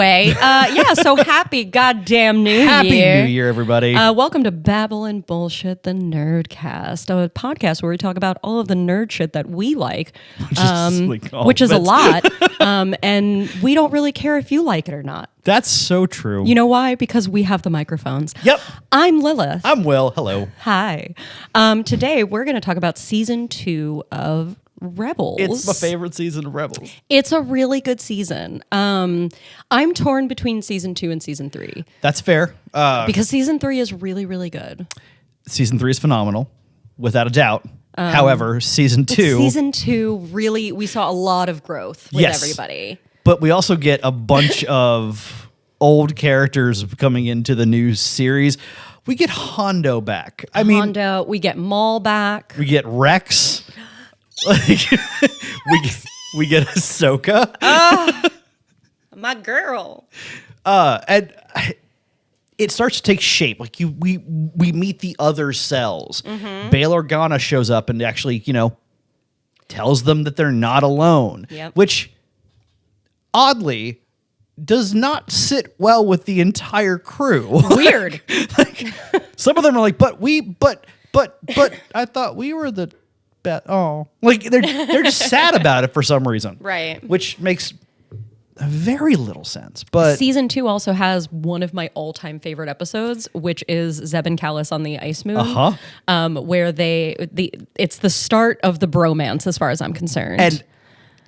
Anyway, so happy goddamn New Year. Happy New Year, everybody. Welcome to Babylon Bullshit, the Nerdcast, a podcast where we talk about all of the nerd shit that we like, which is a lot, and we don't really care if you like it or not. That's so true. You know why? Because we have the microphones. Yep. I'm Lilith. I'm Will. Hello. Hi. Today, we're going to talk about season 2 of Rebels. It's my favorite season of Rebels. It's a really good season. I'm torn between season 2 and season 3. That's fair. Because season 3 is really, really good. Season 3 is phenomenal, without a doubt. However, season 2... Season 2, really, we saw a lot of growth with everybody. But we also get a bunch of old characters coming into the new series. We get Hondo back. Hondo, we get Maul back. We get Rex. we get Ahsoka. My girl. And it starts to take shape. Like we meet the other cells. Mm-hmm. Bail Organa shows up and actually, tells them that they're not alone. Yep. Which oddly does not sit well with the entire crew. Weird. Some of them are like, but I thought we were the they're just sad about it for some reason. Right. Which makes very little sense. But season 2 also has one of my all-time favorite episodes, which is Zeb and Callus on the Ice Moon. Where it's the start of the bromance as far as I'm concerned. And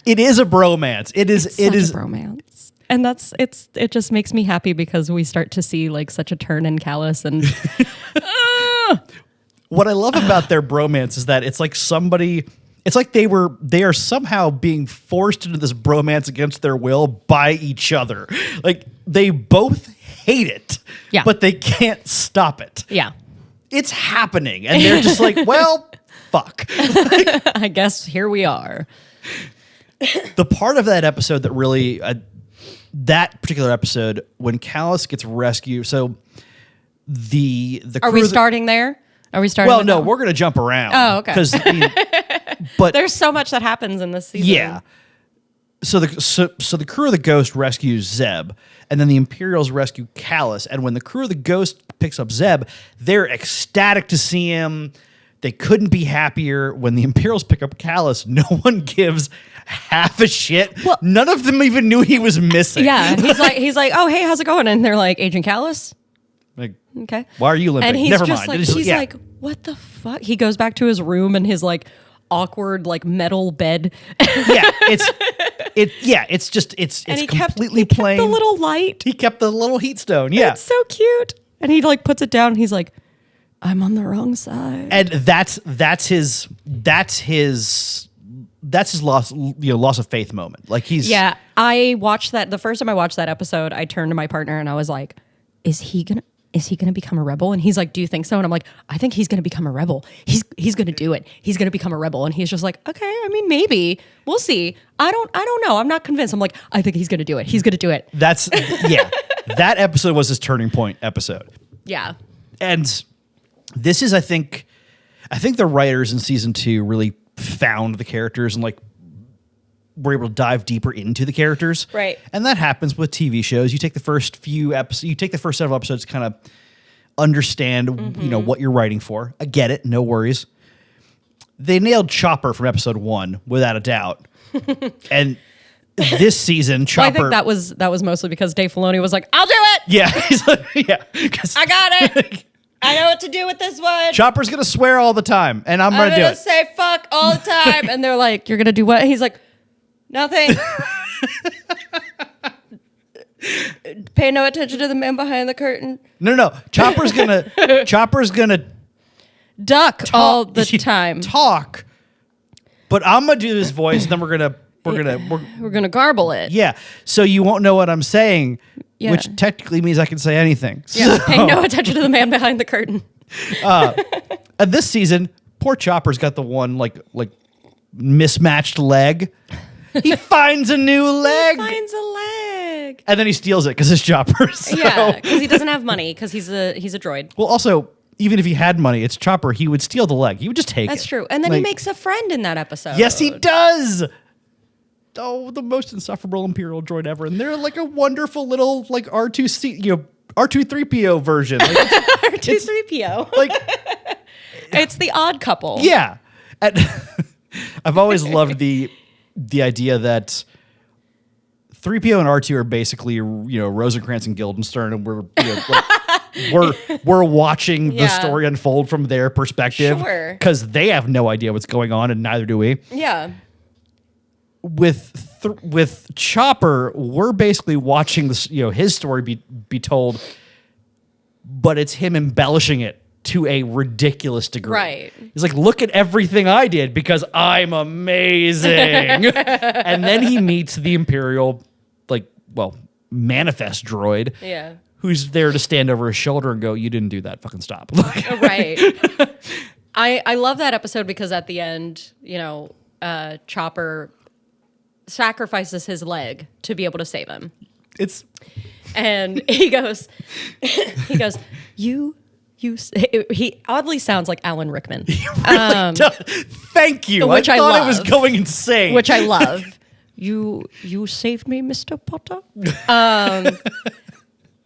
it is a bromance. It is a bromance. And it just makes me happy because we start to see like such a turn in Callus and What I love about their bromance is that it's like they are somehow being forced into this bromance against their will by each other. Like they both hate it, but they can't stop it. Yeah. It's happening. And they're just like, well, fuck. I guess here we are. The part of that episode that really, that particular episode, when Callus gets rescued, so the Are we starting there? Are we starting? Well, no, we're going to jump around. Oh, okay. Because, but there's so much that happens in this season. Yeah. So the crew of the Ghost rescues Zeb, and then the Imperials rescue Callus. And when the crew of the Ghost picks up Zeb, they're ecstatic to see him. They couldn't be happier. When the Imperials pick up Callus, no one gives half a shit. Well, none of them even knew he was missing. Yeah, he's like, oh hey, how's it going? And they're like, Agent Callus. Like, okay. Why are you limping? And he's Never just mind. like, like, what the fuck? He goes back to his room and his like awkward like metal bed. It's and he completely kept plain. The little light. He kept the little heat stone. Yeah, it's so cute. And he like puts it down. And he's like, I'm on the wrong side. And that's his loss of faith moment. Like I watched that the first time I watched that episode. I turned to my partner and I was like, Is he gonna become a rebel? And he's like, do you think so? And I'm like, I think he's gonna become a rebel. He's gonna do it. He's gonna become a rebel. And he's just like, okay, I mean, maybe. We'll see. I don't know. I'm not convinced. I'm like, I think he's gonna do it. He's gonna do it. That episode was his turning point episode. Yeah. And this is, I think the writers in season 2 really found the characters and like were able to dive deeper into the characters. Right. And that happens with TV shows. You take the first few episodes, you take the first several episodes to kind of understand, what you're writing for. I get it. No worries. They nailed Chopper from episode 1 without a doubt. And this season, Chopper. Well, I think that was mostly because Dave Filoni was like, I'll do it. Yeah. He's like, yeah. I got it. I know what to do with this one. Chopper's going to swear all the time, and I'm going to do it. I'm going to say fuck all the time. And they're like, you're going to do what? And he's like, nothing. Pay no attention to the man behind the curtain. No. Chopper's gonna duck all the time. Talk. But I'm gonna do this voice, and then we're gonna garble it. Yeah. So you won't know what I'm saying, which technically means I can say anything. Yeah. So. Pay no attention to the man behind the curtain. And this season, poor Chopper's got the one like mismatched leg. He finds a new leg. He finds a leg. And then he steals it because it's Chopper. So. Yeah, because he doesn't have money because he's a droid. Well, also, even if he had money, it's Chopper. He would steal the leg. He would just take it. That's true. And then he makes a friend in that episode. Yes, he does. the most insufferable Imperial droid ever, and they're like a wonderful little like R2C, R2-3PO version. Like, R2-3PO. like it's the odd couple. yeah. And I've always loved the idea that 3PO and R2 are basically, Rosencrantz and Guildenstern, and we're watching the story unfold from their perspective because they have no idea what's going on, and neither do we. Yeah. With Chopper, we're basically watching this, his story be told, but it's him embellishing it to a ridiculous degree. Right. He's like, look at everything I did because I'm amazing. And then he meets the Imperial, manifest droid. Yeah. Who's there to stand over his shoulder and go, you didn't do that, fucking stop. Right. I love that episode because at the end, Chopper sacrifices his leg to be able to save him. And he goes, he oddly sounds like Alan Rickman. He really does. Thank you. Which I thought love, I was going insane. Which I love. You saved me, Mr. Potter.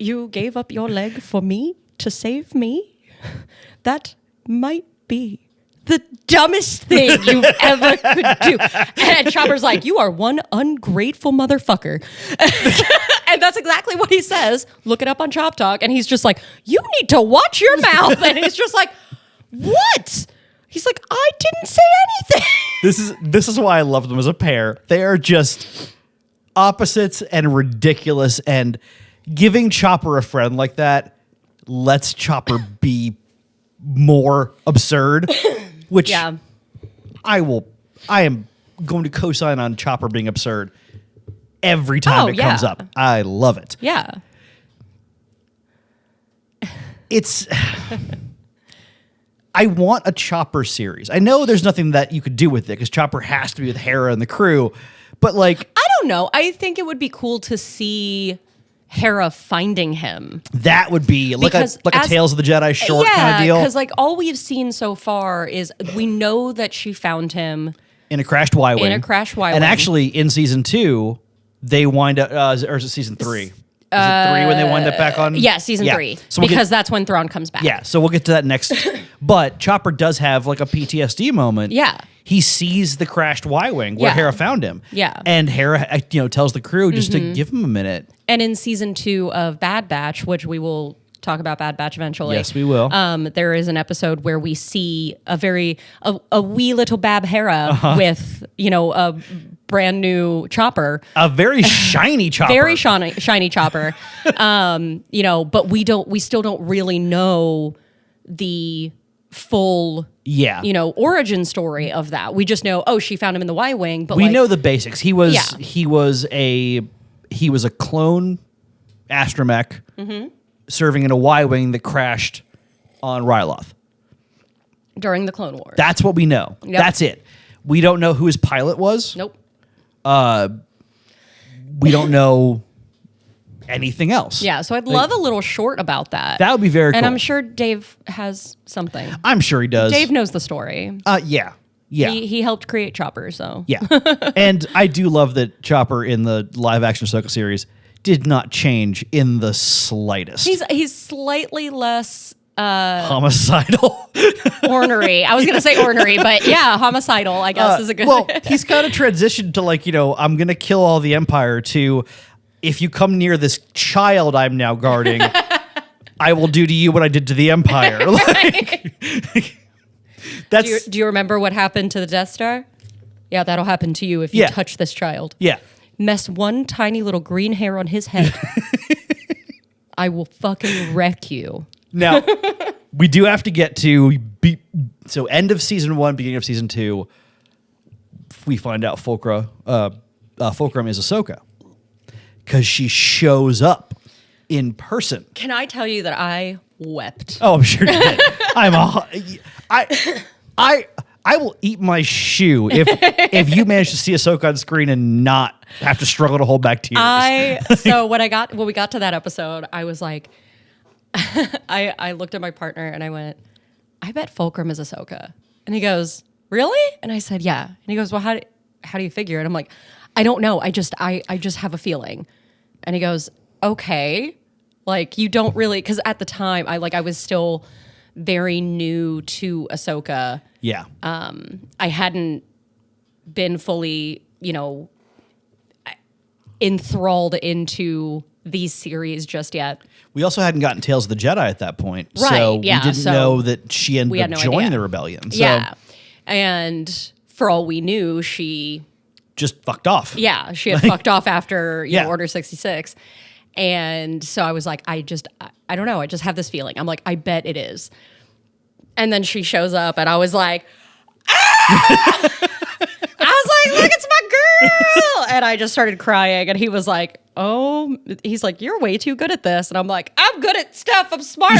You gave up your leg for me to save me. That might be the dumbest thing you ever could do. And Chopper's like, you are one ungrateful motherfucker. And that's exactly what he says. Look it up on Chop Talk. And he's just like, you need to watch your mouth. And he's just like, what? He's like, I didn't say anything. This is why I love them as a pair. They are just opposites and ridiculous, and giving Chopper a friend like that lets Chopper be more absurd, which I am going to co-sign on Chopper being absurd every time it comes up. I love it. Yeah. I want a Chopper series. I know there's nothing that you could do with it because Chopper has to be with Hera and the crew, but I don't know. I think it would be cool to see Hera finding him. That would be like a Tales of the Jedi short kind of deal. Because all we've seen so far is we know that she found him in a crashed Y-wing. And actually, in season 2, they wind up, or is it season 3? Is it 3 when they wind up back on? Yeah, season 3. So because that's when Thrawn comes back. Yeah, so we'll get to that next. But Chopper does have a PTSD moment. Yeah. He sees the crashed Y-wing where Hera found him. Yeah. And Hera, tells the crew just to give him a minute. And in season 2 of Bad Batch, which we will talk about Bad Batch eventually. Yes, we will. There is an episode where we see a wee little Bab Hera with, a brand new chopper. A very shiny chopper. Very shiny chopper. But we still don't really know the full origin story of that. We just know, she found him in the Y-wing, but we know the basics. He was a clone astromech serving in a Y-wing that crashed on Ryloth during the Clone Wars. That's what we know. Yep. That's it. We don't know who his pilot was. Nope. We don't know anything else. Yeah, so I'd love a little short about that. That would be very cool. And I'm sure Dave has something. I'm sure he does. Dave knows the story. Yeah. He helped create Chopper, so. Yeah. And I do love that Chopper in the live-action Ahsoka series did not change in the slightest. He's slightly less... homicidal. Ornery. I was going to say ornery, but yeah, homicidal, I guess, is a good... Well, he's kind of transitioned to I'm going to kill all the Empire to, if you come near this child I'm now guarding, I will do to you what I did to the Empire. Do you remember what happened to the Death Star? Yeah, that'll happen to you if you touch this child. Yeah. Mess one tiny little green hair on his head. I will fucking wreck you. Now, we do have to get to end of season 1, beginning of season 2. We find out Fulcrum is Ahsoka because she shows up in person. Can I tell you that I wept? Oh, I'm sure you did. I will eat my shoe if you manage to see Ahsoka on screen and not have to struggle to hold back tears. So when we got to that episode, I was like, I looked at my partner and I went, I bet Fulcrum is Ahsoka. And he goes, really? And I said, yeah. And he goes, well, how do you figure? And I'm like, I don't know. I just have a feeling. And he goes, okay. Like, you don't really, because at the time, I was still very new to Ahsoka. Yeah. I hadn't been fully, enthralled into these series just yet. We also hadn't gotten Tales of the Jedi at that point. Right, So yeah, we didn't so know that she ended up no joining idea. the rebellion. So Yeah. And for all we knew, she just fucked off. Yeah, she had fucked off after Yeah. Order 66. And so I was like, I don't know. I just have this feeling. I'm like, I bet it is. And then she shows up and I was like, ah! I was like, look, it's my girl. And I just started crying. And he was like, oh, he's like, you're way too good at this. And I'm like, I'm good at stuff. I'm smart.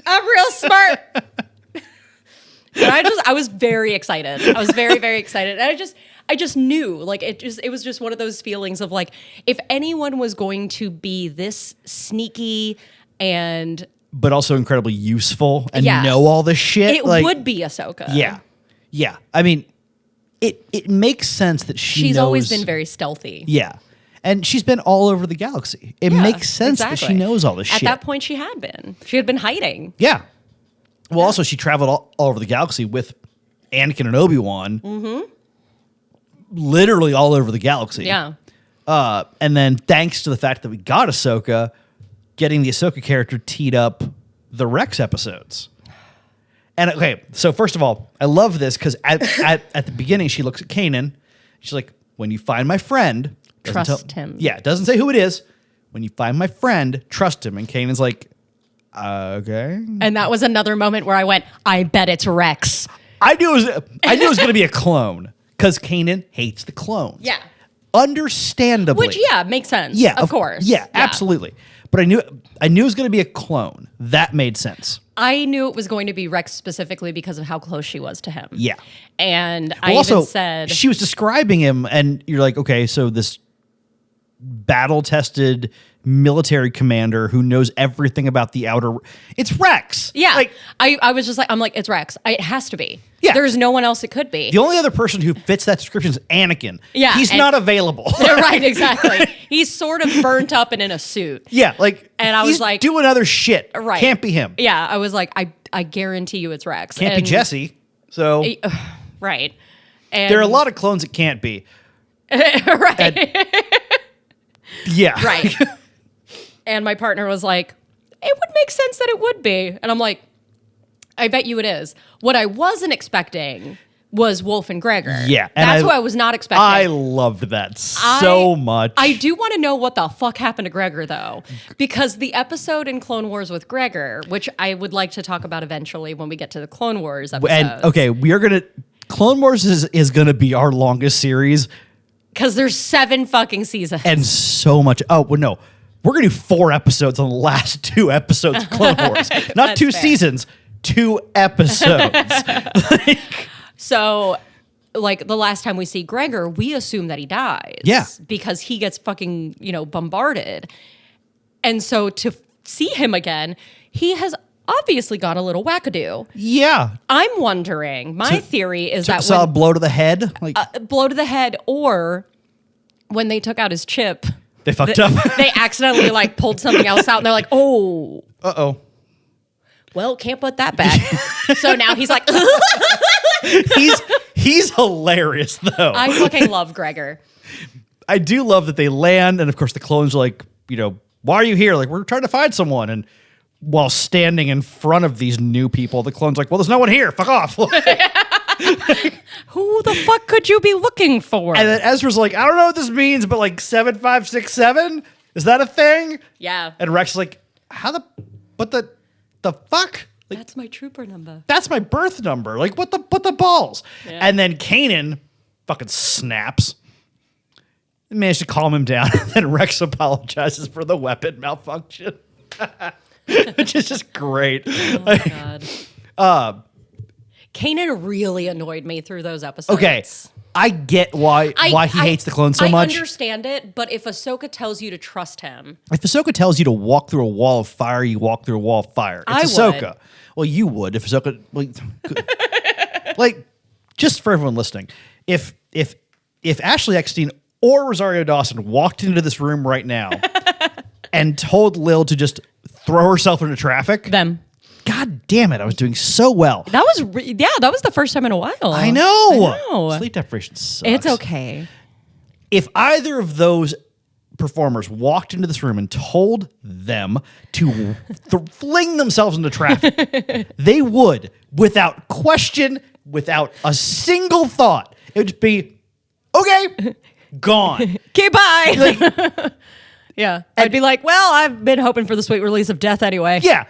I'm real smart. And I was very excited. I was very, very excited. And I just knew, like, it was just one of those feelings of like, if anyone was going to be this sneaky and but also incredibly useful and Yeah. know all this shit. it like, would be Ahsoka. Yeah. Yeah. I mean, it makes sense that She's knows, always been very stealthy. Yeah. And she's been all over the galaxy. It Yeah, makes sense that she exactly. knows all this At shit. that point, she had been. She had been hiding. Yeah. Well, also, she traveled all over the galaxy with Anakin and Obi-Wan. Mm-hmm. Literally all over the galaxy. Yeah. And then thanks to the fact that we got Ahsoka, getting the Ahsoka character teed up the Rex episodes. And okay, so first of all, I love this because at the beginning, she looks at Kanan. She's like, when you find my friend, doesn't Trust him. Yeah, it doesn't say who it is. When you find my friend, trust him. And Kanan's like, okay. And that was another moment where I went, I bet it's Rex. I knew it was going to be a clone because Kanan hates the clones. Yeah. Understandably. Which, yeah, makes sense. Yeah, of course. Yeah, absolutely. But I knew it was going to be a clone. That made sense. I knew it was going to be Rex specifically because of how close she was to him. Yeah. And Well, I also, even said, she was describing him, and you're like, okay, so this battle-tested military commander who knows everything about the outer. It's Rex. yeah, Like, I was just like, I'm like, it's Rex. It has to be. Yeah. There's no one else it could be. the only other person who fits that description is Anakin. Yeah, He's and- not available. Right, exactly. He's sort of burnt up and in a suit. Yeah, like, And I was he's like- doing other shit. Right. Can't be him. Yeah, I was like, I guarantee you it's Rex. Can't be And- Jesse. So Right. And there are a lot of clones it can't be. right. Yeah. Right. And my partner was like, it would make sense that it would be. And I'm like, I bet you it is. What I wasn't expecting was Wolf and Gregor. Yeah, and That's what I was not expecting. I loved that so much. I do want to know what the fuck happened to Gregor, though. Because the episode in Clone Wars with Gregor, which I would like to talk about eventually when we get to the Clone Wars episodes. And okay, we are gonna. Clone Wars is gonna be our longest series Because there's 7 fucking seasons. and so much. Oh well, no, we're gonna do 4 episodes on the last 2 episodes of Clone Wars, not That's 2 fair. seasons, 2 episodes. So, like, the last time we see Gregor, we assume that he dies. Yeah. Because he gets fucking, bombarded. And so to see him again, he has obviously gone a little wackadoo. Yeah, I'm wondering, my theory is that saw a when, blow to the head. Like blow to the head, or when they took out his chip, they fucked up. they accidentally, like, pulled something else out, and they're like, oh, Uh-oh. well, can't put that back. So now he's like, He's hilarious though. I fucking love Gregor. I do love that they land, and of course the clones are like, why are you here? Like, we're trying to find someone, and while standing in front of these new people, the clone's like, well, there's no one here. Fuck off. Who the fuck could you be looking for? And then Ezra's like, I don't know what this means, but like 7567? Is that a thing? Yeah. And Rex is like, what the fuck? Like, That's my trooper number. that's my birth number. Like, what the balls? Yeah. And then Kanan fucking snaps. Managed to calm him down. And then Rex apologizes for the weapon malfunction. Which is just great. Oh my god. Kanan really annoyed me through those episodes. Okay. I get why he hates the clone so much. I understand it, but if Ahsoka tells you to trust him, If Ahsoka tells you to walk through a wall of fire, you walk through a wall of fire. It's I would. Ahsoka. Well, you would if Ahsoka like just for everyone listening. If if Ashley Eckstein or Rosario Dawson walked into this room right now and told Lil to just throw herself into traffic, Them. God damn it, I was doing so well. That was that was the first time in a while. I know. Sleep deprivation sucks. It's okay. If either of those performers walked into this room and told them to fling themselves into traffic, they would, without question, without a single thought, it would just be, okay, gone. Okay, bye. Yeah. I'd be like, well, I've been hoping for the sweet release of death anyway. Yeah.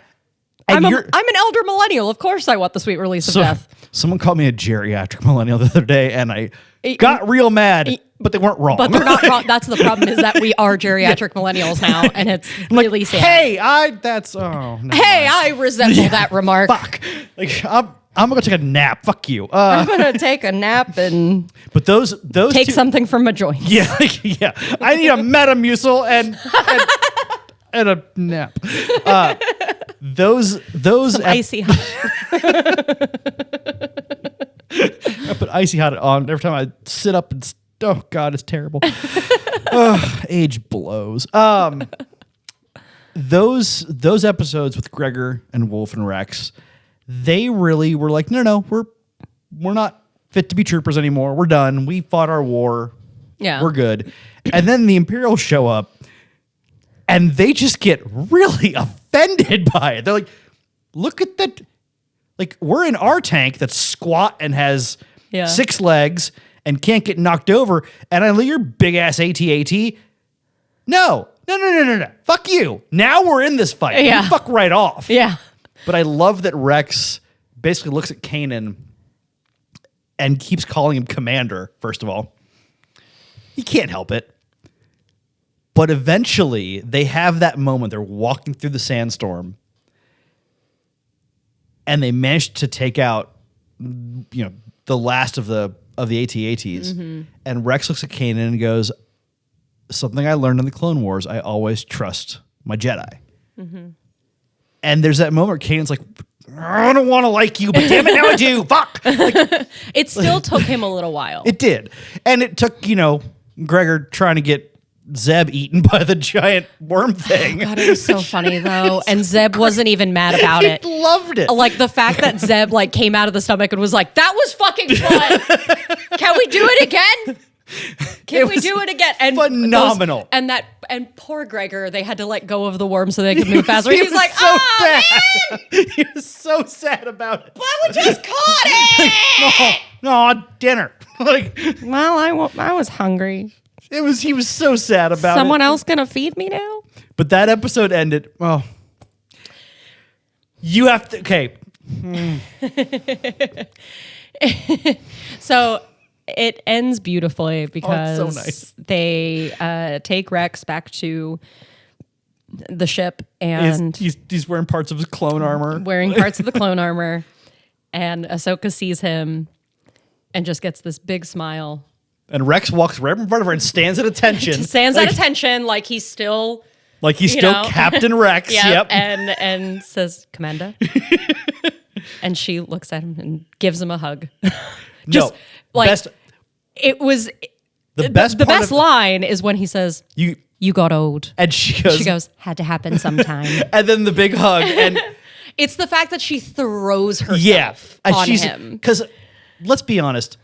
I'm an elder millennial. Of course I want the sweet release of death. Someone called me a geriatric millennial the other day, and I got real mad, but they weren't wrong. But they're not wrong. That's the problem, is that we are geriatric millennials now, and it's really sad. Hey, I resemble that remark. Fuck. Like, I'm gonna go take a nap. Fuck you. I'm gonna take a nap and but those take two, something from my joints. Yeah, yeah. I need a Metamucil and a nap. Those Some icy hot. I put icy hot on every time I sit up and oh god, it's terrible. Age blows. Those episodes with Gregor and Wolf and Rex, they really were like, no, we're not fit to be troopers anymore. We're done. We fought our war. Yeah, we're good. And then the Imperials show up, and they just get really offended by it. They're like, look at that. Like, we're in our tank that's squat and has 6 legs and can't get knocked over. And I let your big ass AT-AT. No. Fuck you. Now we're in this fight. Yeah. You fuck right off. Yeah. But I love that Rex basically looks at Kanan and keeps calling him Commander, first of all. He can't help it. But eventually, they have that moment. They're walking through the sandstorm, and they manage to take out, the last of the AT-ATs. Mm-hmm. And Rex looks at Kanan and goes, "Something I learned in the Clone Wars: I always trust my Jedi." Mm-hmm. And there's that moment where Kanan's like, "I don't want to like you, but damn it, now I do. Fuck!" Like, it still took him a little while. It did, and it took Gregor trying to get Zeb eaten by the giant worm thing. Oh God, it was so funny though. And Zeb wasn't even mad about it. He loved it. Like the fact that Zeb came out of the stomach and was like, "That was fucking fun. Can we do it again? Can we do it again?" And phenomenal. And poor Gregor, they had to let go of the worm so they could move faster. He's like, so sad. Man! He was so sad about it. But we just caught it. No, dinner. Well, I was hungry. He was so sad about it. Someone else gonna feed me now? But that episode ended. Well, you have to. Okay. So it ends beautifully because so nice. they take Rex back to the ship, and he's wearing parts of his clone armor. Wearing parts of the clone armor, and Ahsoka sees him and just gets this big smile. And Rex walks right in front of her and stands at attention. At attention, like he's still Captain Rex. Yep. And says, "Commander." And she looks at him and gives him a hug. It was the best line is when he says, "You got old," and she goes, "Had to happen sometime." And then the big hug, and it's the fact that she throws herself on him. Because let's be honest,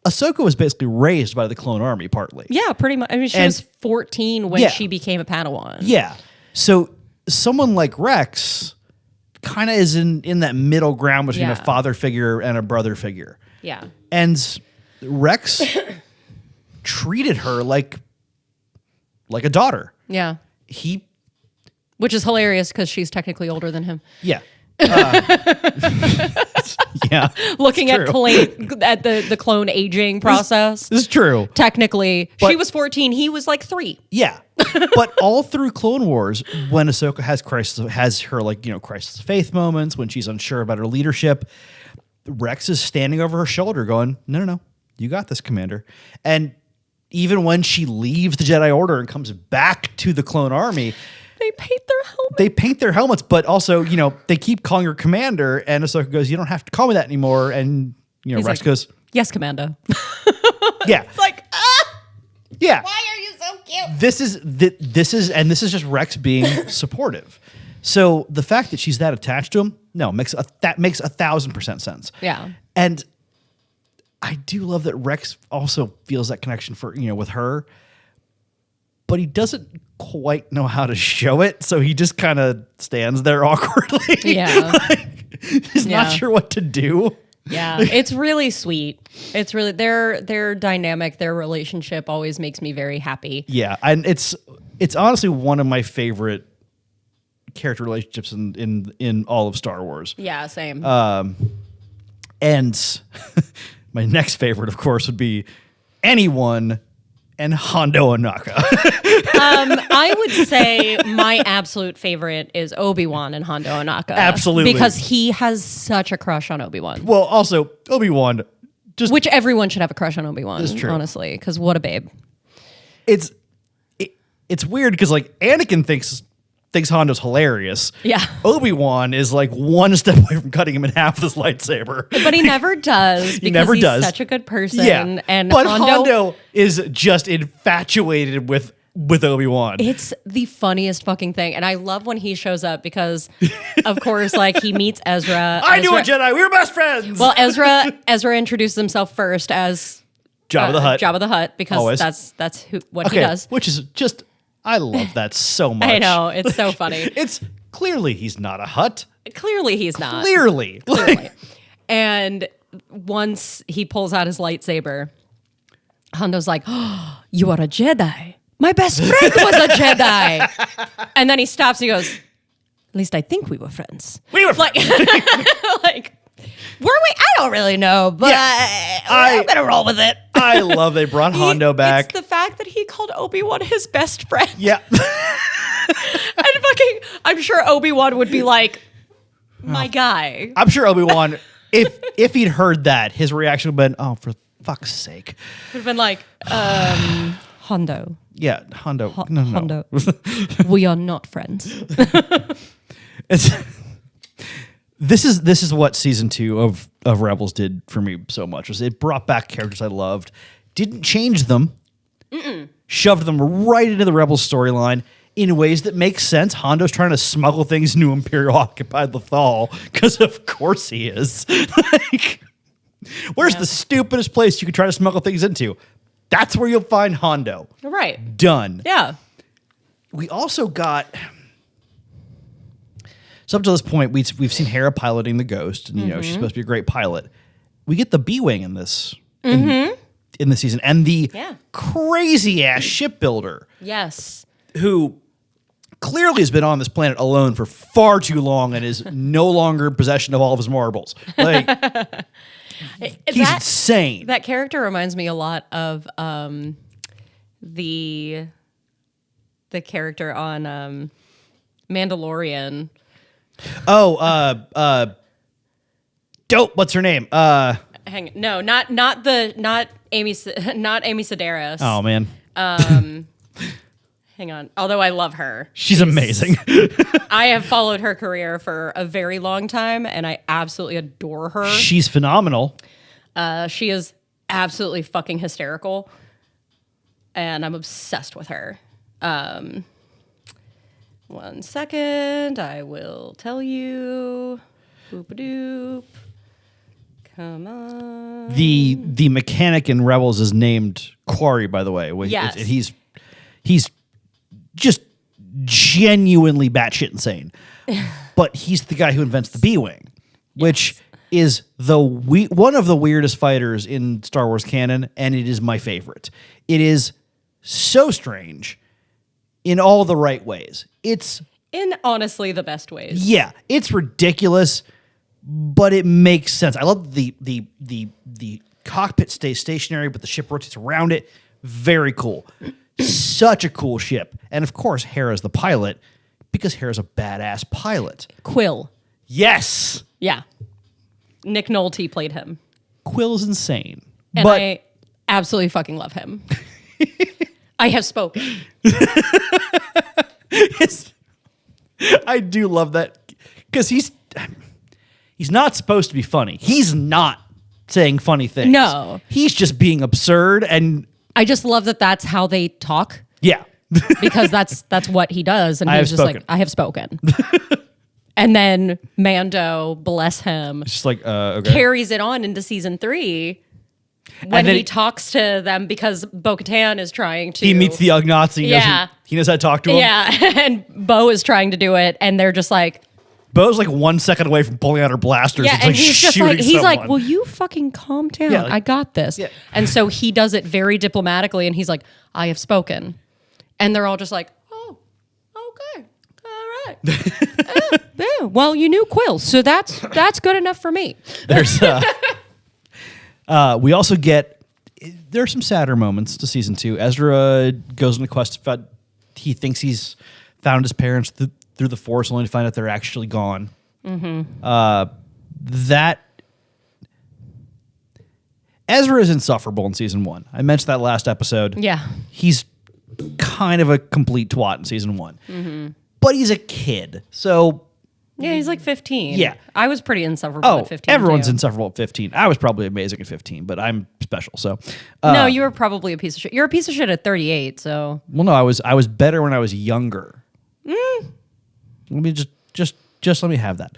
Ahsoka was basically raised by the clone army partly. Yeah, pretty much. I mean, she was 14 when she became a Padawan. Yeah. So someone like Rex kind of is in that middle ground between a father figure and a brother figure. Yeah. And Rex treated her like a daughter. Yeah. Which is hilarious because she's technically older than him. Yeah. Yeah. Looking at the clone aging process. This is true. Technically, she was 14. He was like 3. Yeah. But all through Clone Wars, when Ahsoka has her crisis of faith moments, when she's unsure about her leadership, Rex is standing over her shoulder going, no, you got this, Commander. And even when she leaves the Jedi Order and comes back to the clone army, they paint their helmets, but also, they keep calling her Commander, and Ahsoka goes, "You don't have to call me that anymore." And He's Rex like, goes, yes, Commando. yeah. It's like, Yeah. why are you so cute? This is just Rex being supportive. So the fact that she's that attached to him, that makes 1,000% sense. Yeah. And I do love that Rex also feels that connection with her, but he doesn't quite know how to show it, so he just kind of stands there awkwardly. Yeah. He's not sure what to do. Yeah, it's really sweet. It's really their dynamic, their relationship always makes me very happy. Yeah, and it's honestly one of my favorite character relationships in all of Star Wars. Yeah, same. And my next favorite, of course, would be anyone and Hondo Ohnaka. I would say my absolute favorite is Obi-Wan and Hondo Ohnaka. Absolutely. Because he has such a crush on Obi-Wan. Well, also Obi-Wan, Which everyone should have a crush on Obi-Wan, That's true. honestly, because what a babe. it's weird because like Anakin thinks Hondo's hilarious. Yeah. Obi-Wan is like one step away from cutting him in half with his lightsaber. But he never does because he's such a good person. Yeah. And but Hondo is just infatuated with Obi-Wan. It's the funniest fucking thing. And I love when he shows up because, of course, like he meets Ezra. I knew a Jedi. We were best friends. Well, Ezra introduces himself first as Jabba the Hutt. Jabba the Hutt because Always. that's what he does. Which is just, I love that so much. I know. It's so funny. It's clearly he's not a Hutt. Clearly he's not. Clearly. Clearly. And once he pulls out his lightsaber, Hondo's like, oh, you are a Jedi. My best friend was a Jedi. And then he stops and he goes, at least I think we were friends. We were like, like, were we? I don't really know, but I'm going to roll with it. I love they brought Hondo back. It's the fact that he called Obi-Wan his best friend. Yeah. And I'm sure Obi-Wan would be like, my guy. I'm sure Obi-Wan, if he'd heard that, his reaction would have been, oh, for fuck's sake. Would have been like, Hondo. Yeah, Hondo. No. Hondo. We are not friends. This is what season 2 of Rebels did for me so much. Was it brought back characters I loved, didn't change them, shoved them right into the Rebels storyline in ways that make sense. Hondo's trying to smuggle things into Imperial occupied Lothal because of course he is. Like, where's the stupidest place you could try to smuggle things into? That's where you'll find Hondo. Right. Done. Yeah. We also got. So up to this point, we've seen Hera piloting the Ghost, and she's supposed to be a great pilot. We get the B-wing in this in this season, and the crazy ass shipbuilder, Yes. who clearly has been on this planet alone for far too long and is no longer in possession of all of his marbles. Like he's insane. That character reminds me a lot of the character on Mandalorian. Oh, dope. What's her name? Not Amy Sedaris. Oh man. Hang on. Although I love her. She's amazing. I have followed her career for a very long time and I absolutely adore her. She's phenomenal. She is absolutely fucking hysterical. And I'm obsessed with her. 1 second. I will tell you. Boop-a-doop. Come on. The mechanic in Rebels is named Quarry, by the way. Yes. He's just genuinely batshit insane. But he's the guy who invents the B-Wing, which is one of the weirdest fighters in Star Wars canon, and it is my favorite. It is so strange in all the right ways. It's in honestly the best ways. Yeah, it's ridiculous, but it makes sense. I love the cockpit stays stationary, but the ship rotates around it. Very cool. Such a cool ship. And of course, Hera's the pilot because Hera's a badass pilot. Quill. Yes. Yeah. Nick Nolte played him. Quill's insane. And but I absolutely fucking love him. I have spoken. I do love that because he's not supposed to be funny. He's not saying funny things. No. He's just being absurd and I just love that that's how they talk yeah. because that's what he does. And I he's have just spoken. like, I have spoken. And then Mando, bless him, It's just like okay. carries it on into season 3 when And then he talks to them because Bo-Katan is trying to. He meets the Ugnaughts. Yeah. He knows how to talk to him. Yeah, and Bo is trying to do it, and they're just like, Bo's like 1 second away from pulling out her blasters. yeah, and, and like he's just shooting like, he's like, someone. will you fucking calm down? Yeah, like- I got this. Yeah. And so he does it very diplomatically, and he's like, I have spoken, and they're all just like, oh, okay, all right. Yeah, well, you knew Quill, so that's good enough for me. There's we also get there are some sadder moments to season 2. Ezra goes on a quest. He thinks he's found his parents through the Force, only to find out they're actually gone. That Ezra is insufferable in season 1. I mentioned that last episode. Yeah. He's kind of a complete twat in season 1, but he's a kid, so. Yeah, he's like 15. Yeah. I was pretty insufferable Oh, at 15. everyone's too. insufferable at 15. I was probably amazing at 15, but I'm special. So, No, you were probably a piece of shit. You're a piece of shit at 38, so. well, no, I was better when I was younger. Let me just let me have that.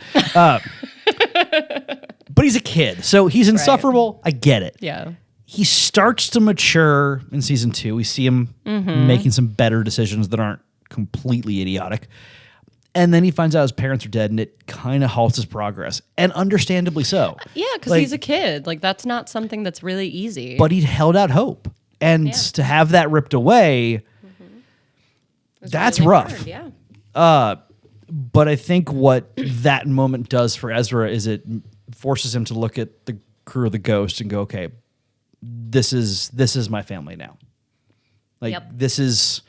But he's a kid, so he's insufferable. I get it. Yeah. He starts to mature in season 2. We see him making some better decisions that aren't completely idiotic. And then he finds out his parents are dead, and it kind of halts his progress, and understandably so. Yeah, because Like- he's a kid. Like, that's not something that's really easy. But he'd held out hope, and to have that ripped away, that's really rough. hard, yeah. But I think what that moment does for Ezra is it forces him to look at the crew of the Ghost and go, okay, this is my family now. Like Yep. this is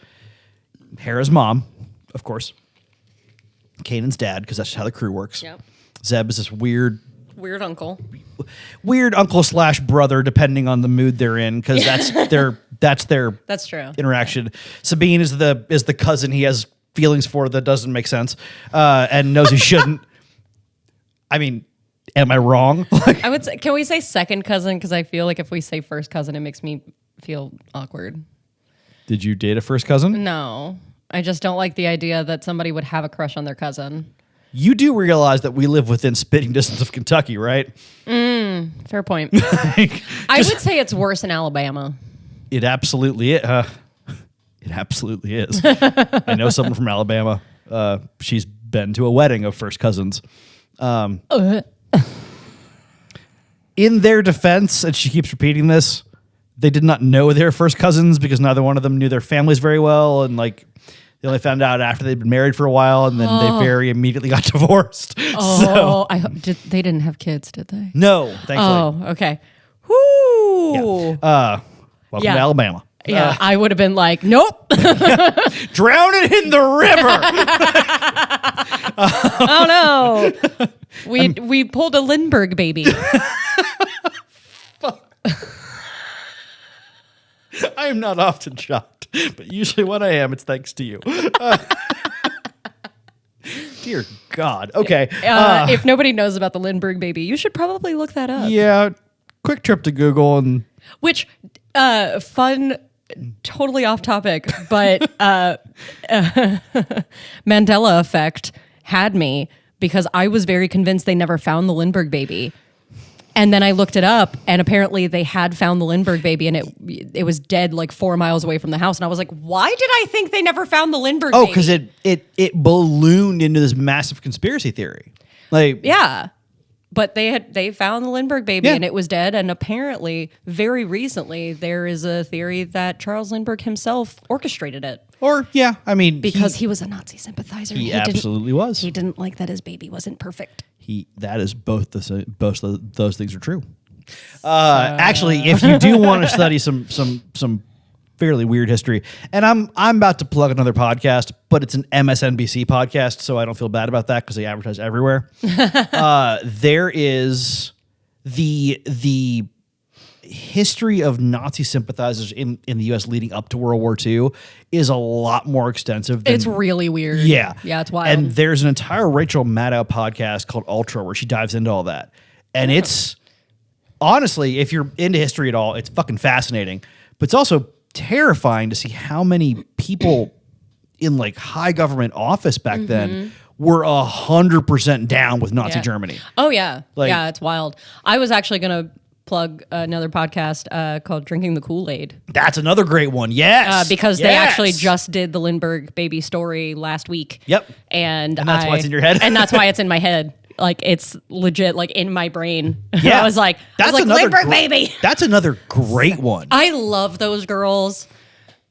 Hera's mom, of course. Kanan's dad, because that's how the crew works. Yep. Zeb is this weird Weird uncle / brother, depending on the mood they're in, because that's their That's true. interaction. Sabine is the cousin he has feelings for that doesn't make sense, and knows he shouldn't. I mean, am I wrong? Like, I would say, can we say second cousin? Because I feel like if we say first cousin, it makes me feel awkward. did you date a first cousin? No, I just don't like the idea that somebody would have a crush on their cousin. You do realize that we live within spitting distance of Kentucky, right? Fair point. Like, I would say it's worse in Alabama. it absolutely is. It absolutely is. I know someone from Alabama. She's been to a wedding of first cousins. In their defense, and she keeps repeating this, they did not know they were first cousins because neither one of them knew their families very well, and like they only found out after they'd been married for a while, and then they very immediately got divorced. Oh, I hope they didn't have kids, did they? No, thankfully. Oh, okay. Whoo. Welcome to Alabama. Yeah, I would have been like, nope. Drown it in the river. Oh no. We pulled a Lindbergh baby. I am not often shocked, but usually when I am, it's thanks to you. Dear God. Okay. If nobody knows about the Lindbergh baby, you should probably look that up. Yeah. Quick trip to Google and Which, fun, totally off topic, but Mandela effect had me because I was very convinced they never found the Lindbergh baby. And then I looked it up, and apparently they had found the Lindbergh baby, and it was dead like 4 miles away from the house. And I was like, why did I think they never found the Lindbergh baby? oh, because it ballooned into this massive conspiracy theory. Like Yeah. But they found the Lindbergh baby, Yeah. and it was dead. And apparently, very recently, there is a theory that Charles Lindbergh himself orchestrated it or yeah, I mean because he was a Nazi sympathizer. he didn't- absolutely was. He didn't like that his baby wasn't perfect. That is both of those things are true. Actually, if you do want to study some fairly weird history, and I'm about to plug another podcast, but it's an MSNBC podcast, so I don't feel bad about that because they advertise everywhere. There is the history of Nazi sympathizers in the U.S. leading up to World War II is a lot more extensive than It's really weird. yeah. Yeah, it's wild. And there's an entire Rachel Maddow podcast called Ultra where she dives into all that. And it's honestly, if you're into history at all, it's fucking fascinating. But it's also terrifying to see how many people in like high government office back then were 100% down with Nazi Yeah. Germany. Oh yeah, Like- yeah, it's wild. I was actually gonna plug another podcast called Drinking the Kool-Aid That's another great one. Yes. because they Yes. actually just did the Lindbergh baby story last week. Yep. And that's why it's in your head? and that's why it's in my head. Like it's legit, like in my brain. Yeah. I was like Lindbergh baby. That's another great one. I love those girls.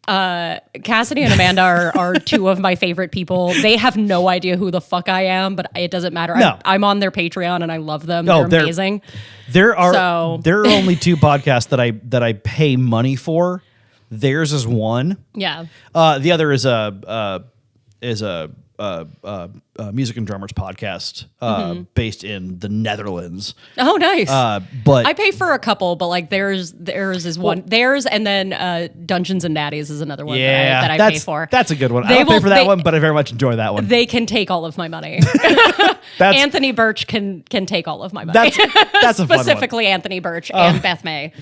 Cassidy and Amanda are two of my favorite people. They have no idea who the fuck I am, but it doesn't matter. No. I'm on their Patreon and I love them. Oh, they're amazing. There are So- there are only two podcasts that I pay money for. Theirs is one. Yeah. The other is a music and drummers podcast based in the Netherlands. Oh, nice. But I pay for a couple, but like theirs is one. Theirs and then Dungeons and Natties is another one that I pay for. That's a good one. I They don't pay will- for that they- one, but I very much enjoy that one. They can take all of my money. That's Anthony Birch can take all of my money. that's a fun one. Specifically Anthony Birch and Beth May.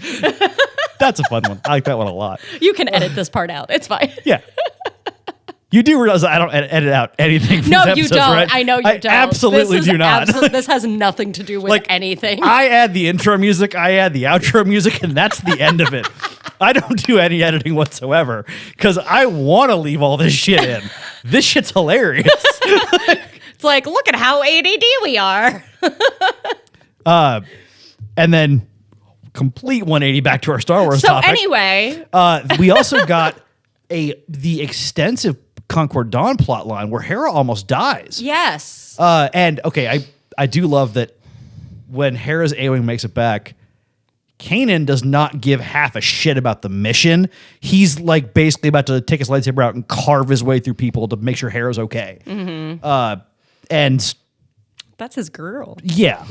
That's a fun one. I like that one a lot. You can edit this part out. It's fine. Yeah. You do realize I don't edit out anything from No, these you episodes, don't. right? I know you I don't. absolutely do not. This has nothing to do with Like, anything. I add the intro music, I add the outro music, and that's the end of it. I don't do any editing whatsoever because I want to leave all this shit in. This shit's hilarious. It's like, look at how ADD we are. And then complete 180 back to our Star Wars So topic. anyway, We also got the extensive Concord Dawn plot line where Hera almost dies. yes. And okay, I do love that when Hera's A-Wing makes it back, Kanan does not give half a shit about the mission. He's like basically about to take his lightsaber out and carve his way through people to make sure Hera's okay. And That's his girl. yeah.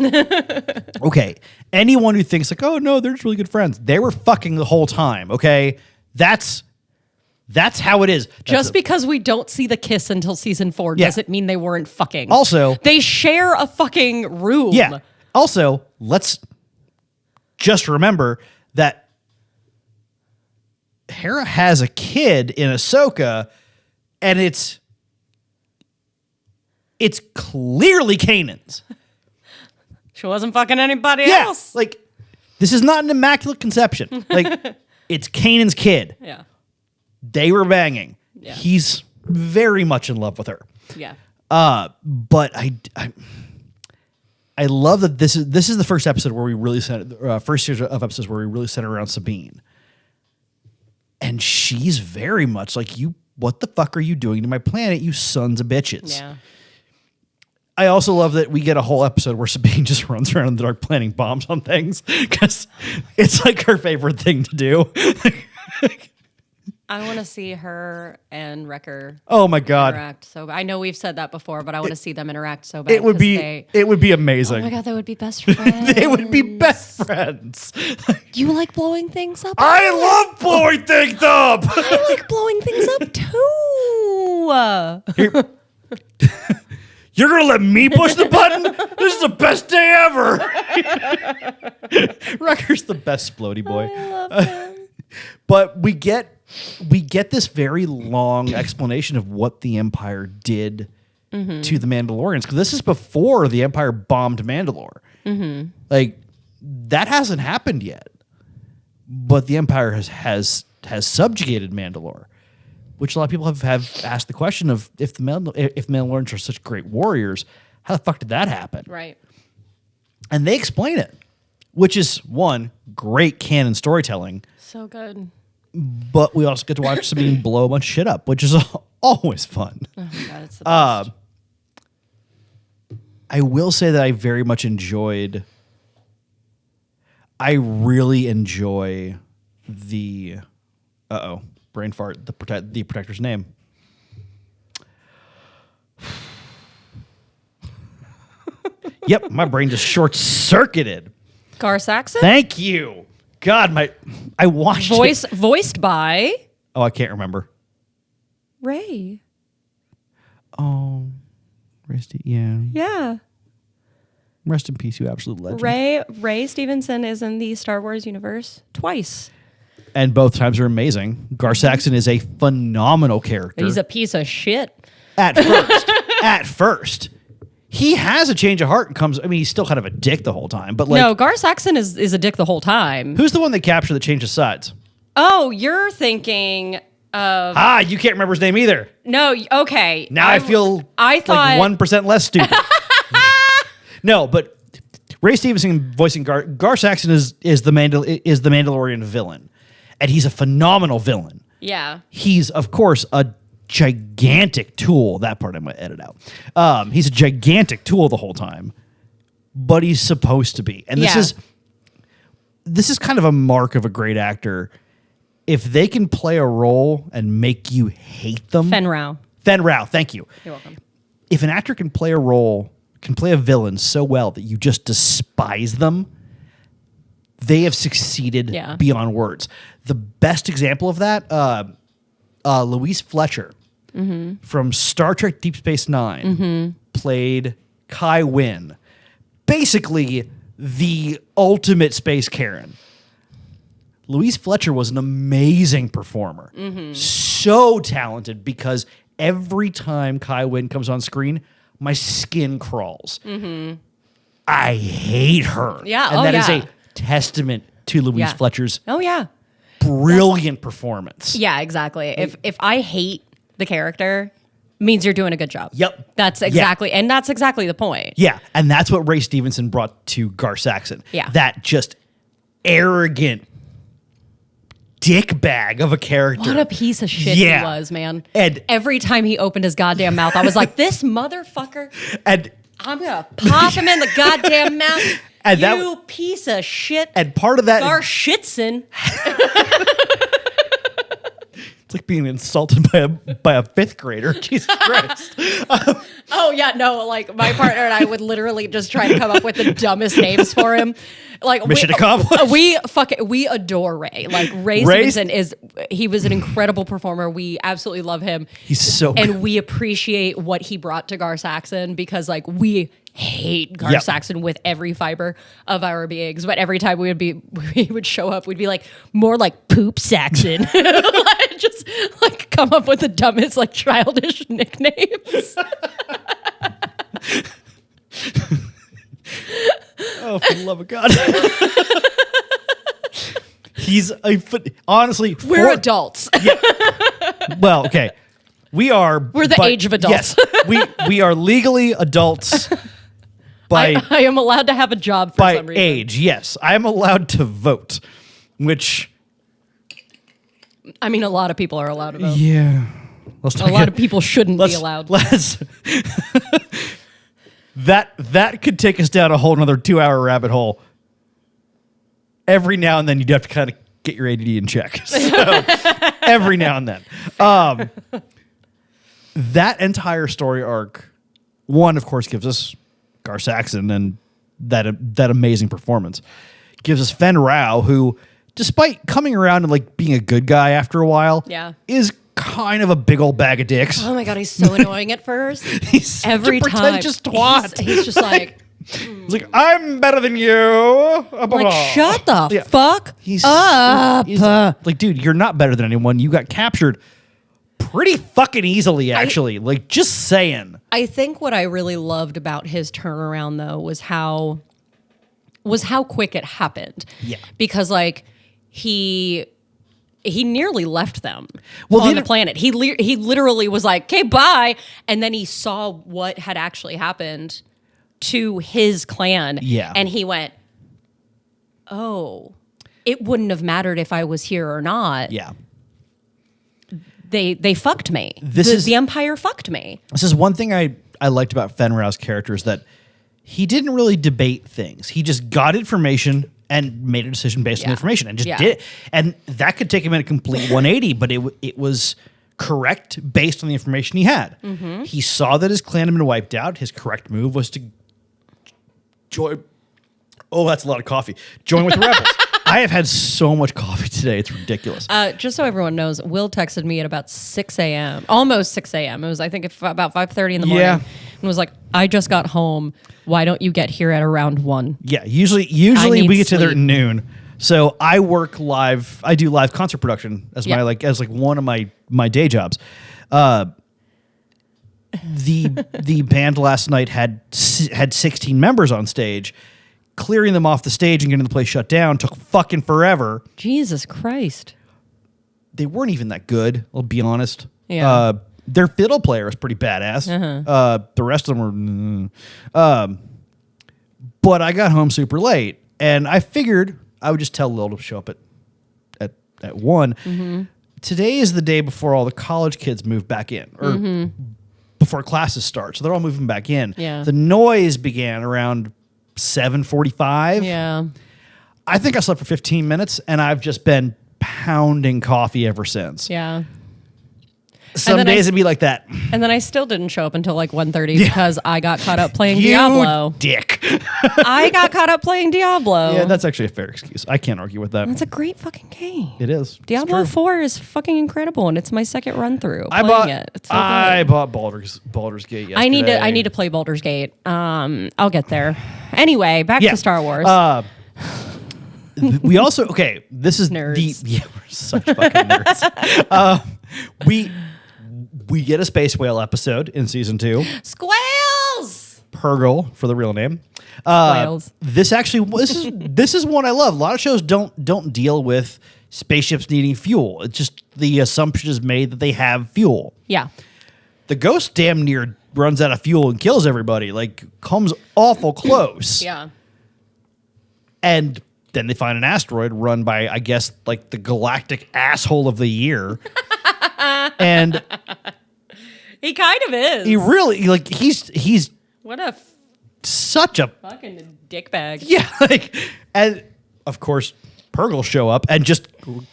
Okay. Anyone who thinks like, oh no, they're just really good friends. They were fucking the whole time. Okay. That's how it is. Just because we don't see the kiss until season 4 Yeah. doesn't mean they weren't fucking. Also, they share a fucking room. yeah. Also, let's just remember that Hera has a kid in Ahsoka, and it's clearly Kanan's. She wasn't fucking anybody Yeah, else. like this is not an immaculate conception. Like it's Kanan's kid. Yeah. They were banging. Yeah. He's very much in love with her. Yeah. But I love that this is the first episode where we really first series of episodes where we really center around Sabine, and she's very much like, you. What the fuck are you doing to my planet, you sons of bitches? Yeah. I also love that we get a whole episode where Sabine just runs around in the dark planting bombs on things because it's like her favorite thing to do. I want to see her and Wrecker Oh my god, interact. So I know we've said that before, but I want to see them interact so bad. it would 'cause be they- amazing. Oh my god, they would be best friends. They would be best friends. You like blowing things up? I love blowing things up. I like blowing things up too. You're gonna let me push the button? This is the best day ever. Wrecker's the best splody boy. I love them. But we get this very long explanation of what the Empire did to the Mandalorians, because this is before the Empire bombed Mandalore. Like that hasn't happened yet, but the Empire has subjugated Mandalore, which a lot of people have asked the question of if Mandalorians are such great warriors, how the fuck did that happen? Right. And they explain it, which is one great canon storytelling. So good. But we also get to watch Sabine blow a bunch of shit up, which is always fun. Oh my god, it's the best. I will say that I very much enjoyed. I really enjoy the. Brain fart. The protector's name. Yep, my brain just short circuited. Gar Saxon? Thank you. God, I watched it. Voiced by Oh, I can't remember. Ray. Oh, Risty, yeah. Yeah. Rest in peace, you absolute legend. Ray Stevenson is in the Star Wars universe twice. And both times are amazing. Gar Saxon is a phenomenal character. He's a piece of shit. At first. At first. He has a change of heart and comes. I mean, he's still kind of a dick the whole time. But like, no, Gar Saxon is a dick the whole time. Who's the one that captured that changes sides? Oh, you're thinking of... You can't remember his name either. No, okay. Now I feel I thought... like 1% less stupid. No, but Ray Stevenson voicing Gar Saxon is the Mandalorian villain. And he's a phenomenal villain. Yeah. He's, of course, a gigantic tool. That part I might edit out. He's a gigantic tool the whole time. But he's supposed to be. And this is kind of a mark of a great actor. If they can play a role and make you hate them. Fen Rao, thank you. You're welcome. If an actor can play a role, can play a villain so well that you just despise them, they have succeeded beyond words. The best example of that, Louise Fletcher from Star Trek Deep Space Nine played Kai Wynn. Basically, the ultimate space Karen. Louise Fletcher was an amazing performer. So talented because every time Kai Wynn comes on screen, my skin crawls. I hate her. Yeah. And that is a testament to Louise Fletcher's brilliant performance. Yeah, exactly. If I hate the character, means you're doing a good job. Yep. That's exactly the point. Yeah, and that's what Ray Stevenson brought to Gar Saxon. Yeah. That just arrogant dick bag of a character. What a piece of shit he was, man. And every time he opened his goddamn mouth, I was like, this motherfucker, and I'm going to pop him in the goddamn mouth. And you piece of shit. And part of that... Gar Shitson. It's like being insulted by a fifth grader. Jesus Christ. Oh, yeah, no, like my partner and I would literally just try to come up with the dumbest names for him. Like Mission accomplished. We adore Ray. Like Ray Stevenson he was an incredible performer. We absolutely love him. He's so good. And we appreciate what he brought to Gar Saxon because like we hate Gar Saxon with every fiber of our beings. But every time we would show up, we'd be like, more like Poop Saxon. Like, just like come up with the dumbest, like childish nicknames. Oh, for the love of God. Honestly, we're adults. Yeah. Well, okay. We're the age of adults. Yes, we are legally adults. I am allowed to have a job for some reason. By age, yes. I am allowed to vote, which... I mean, a lot of people are allowed to vote. Yeah. A lot of people shouldn't be allowed. That could take us down a whole another 2-hour rabbit hole. Every now and then you'd have to kind of get your ADD in check. So, every now and then. That entire story arc, one, of course, gives us Gar Saxon and that amazing performance. Gives us Fen Rao, who, despite coming around and like being a good guy after a while, is kind of a big old bag of dicks. Oh my God, he's so annoying at first. He's every such a time. pretentious twat. He's just like... He's like, I'm better than you. Like, shut the fuck up. He's like, dude, you're not better than anyone. You got captured pretty fucking easily, actually. Like, just saying. I think what I really loved about his turnaround, though, was how quick it happened. Yeah. Because, like, he nearly left them on the planet. He literally was like, okay, bye. And then he saw what had actually happened to his clan. Yeah. And he went, oh, it wouldn't have mattered if I was here or not. Yeah. They fucked me. The Empire fucked me. This is one thing I liked about Fen Rao's character is that he didn't really debate things. He just got information and made a decision based on the information and just did it. And that could take him in a complete 180, but it was correct based on the information he had. Mm-hmm. He saw that his clan had been wiped out. His correct move was to join. Oh, that's a lot of coffee. Join with the rebels. I have had so much coffee today. It's ridiculous. Just so everyone knows, Will texted me at about 6 a.m., almost 6 a.m. It was, I think, about 5:30 in the morning. and was like, I just got home. Why don't you get here at around 1? Yeah, usually need we get to there at sleep. noon. So I work live. I do live concert production as my one of my day jobs. The band last night had 16 members on stage. Clearing them off the stage and getting the place shut down took fucking forever. Jesus Christ. They weren't even that good, I'll be honest. Yeah. Their fiddle player was pretty badass. The rest of them were... but I got home super late, and I figured I would just tell Lil to show up at 1. Mm-hmm. Today is the day before all the college kids move back in, or before classes start. So they're all moving back in. Yeah. The noise began around 7:45. Yeah. I think I slept for 15 minutes, and I've just been pounding coffee ever since. Yeah. Some days it'd be like that. And then I still didn't show up until like 1:30 because I got caught up playing You Diablo. dick. I got caught up playing Diablo. Yeah, that's actually a fair excuse. I can't argue with that. That's a great fucking game. It is. Diablo 4 is fucking incredible, and it's my second run through. I bought Baldur's Gate yesterday. I need to play Baldur's Gate. I'll get there. Anyway, back to Star Wars. We also this is Nerds. we're such fucking nerds. We get a space whale episode in season 2. Squales. Purgle for the real name. Squales. This is one I love. A lot of shows don't deal with spaceships needing fuel. It's just the assumption is made that they have fuel. Yeah. The Ghost damn near runs out of fuel and kills everybody. Like, comes awful close. Yeah. And then they find an asteroid run by, I guess, like the galactic asshole of the year. And He kind of is. he really, like, he's What a such a fucking dickbag. yeah, like, and of course Purgle show up and just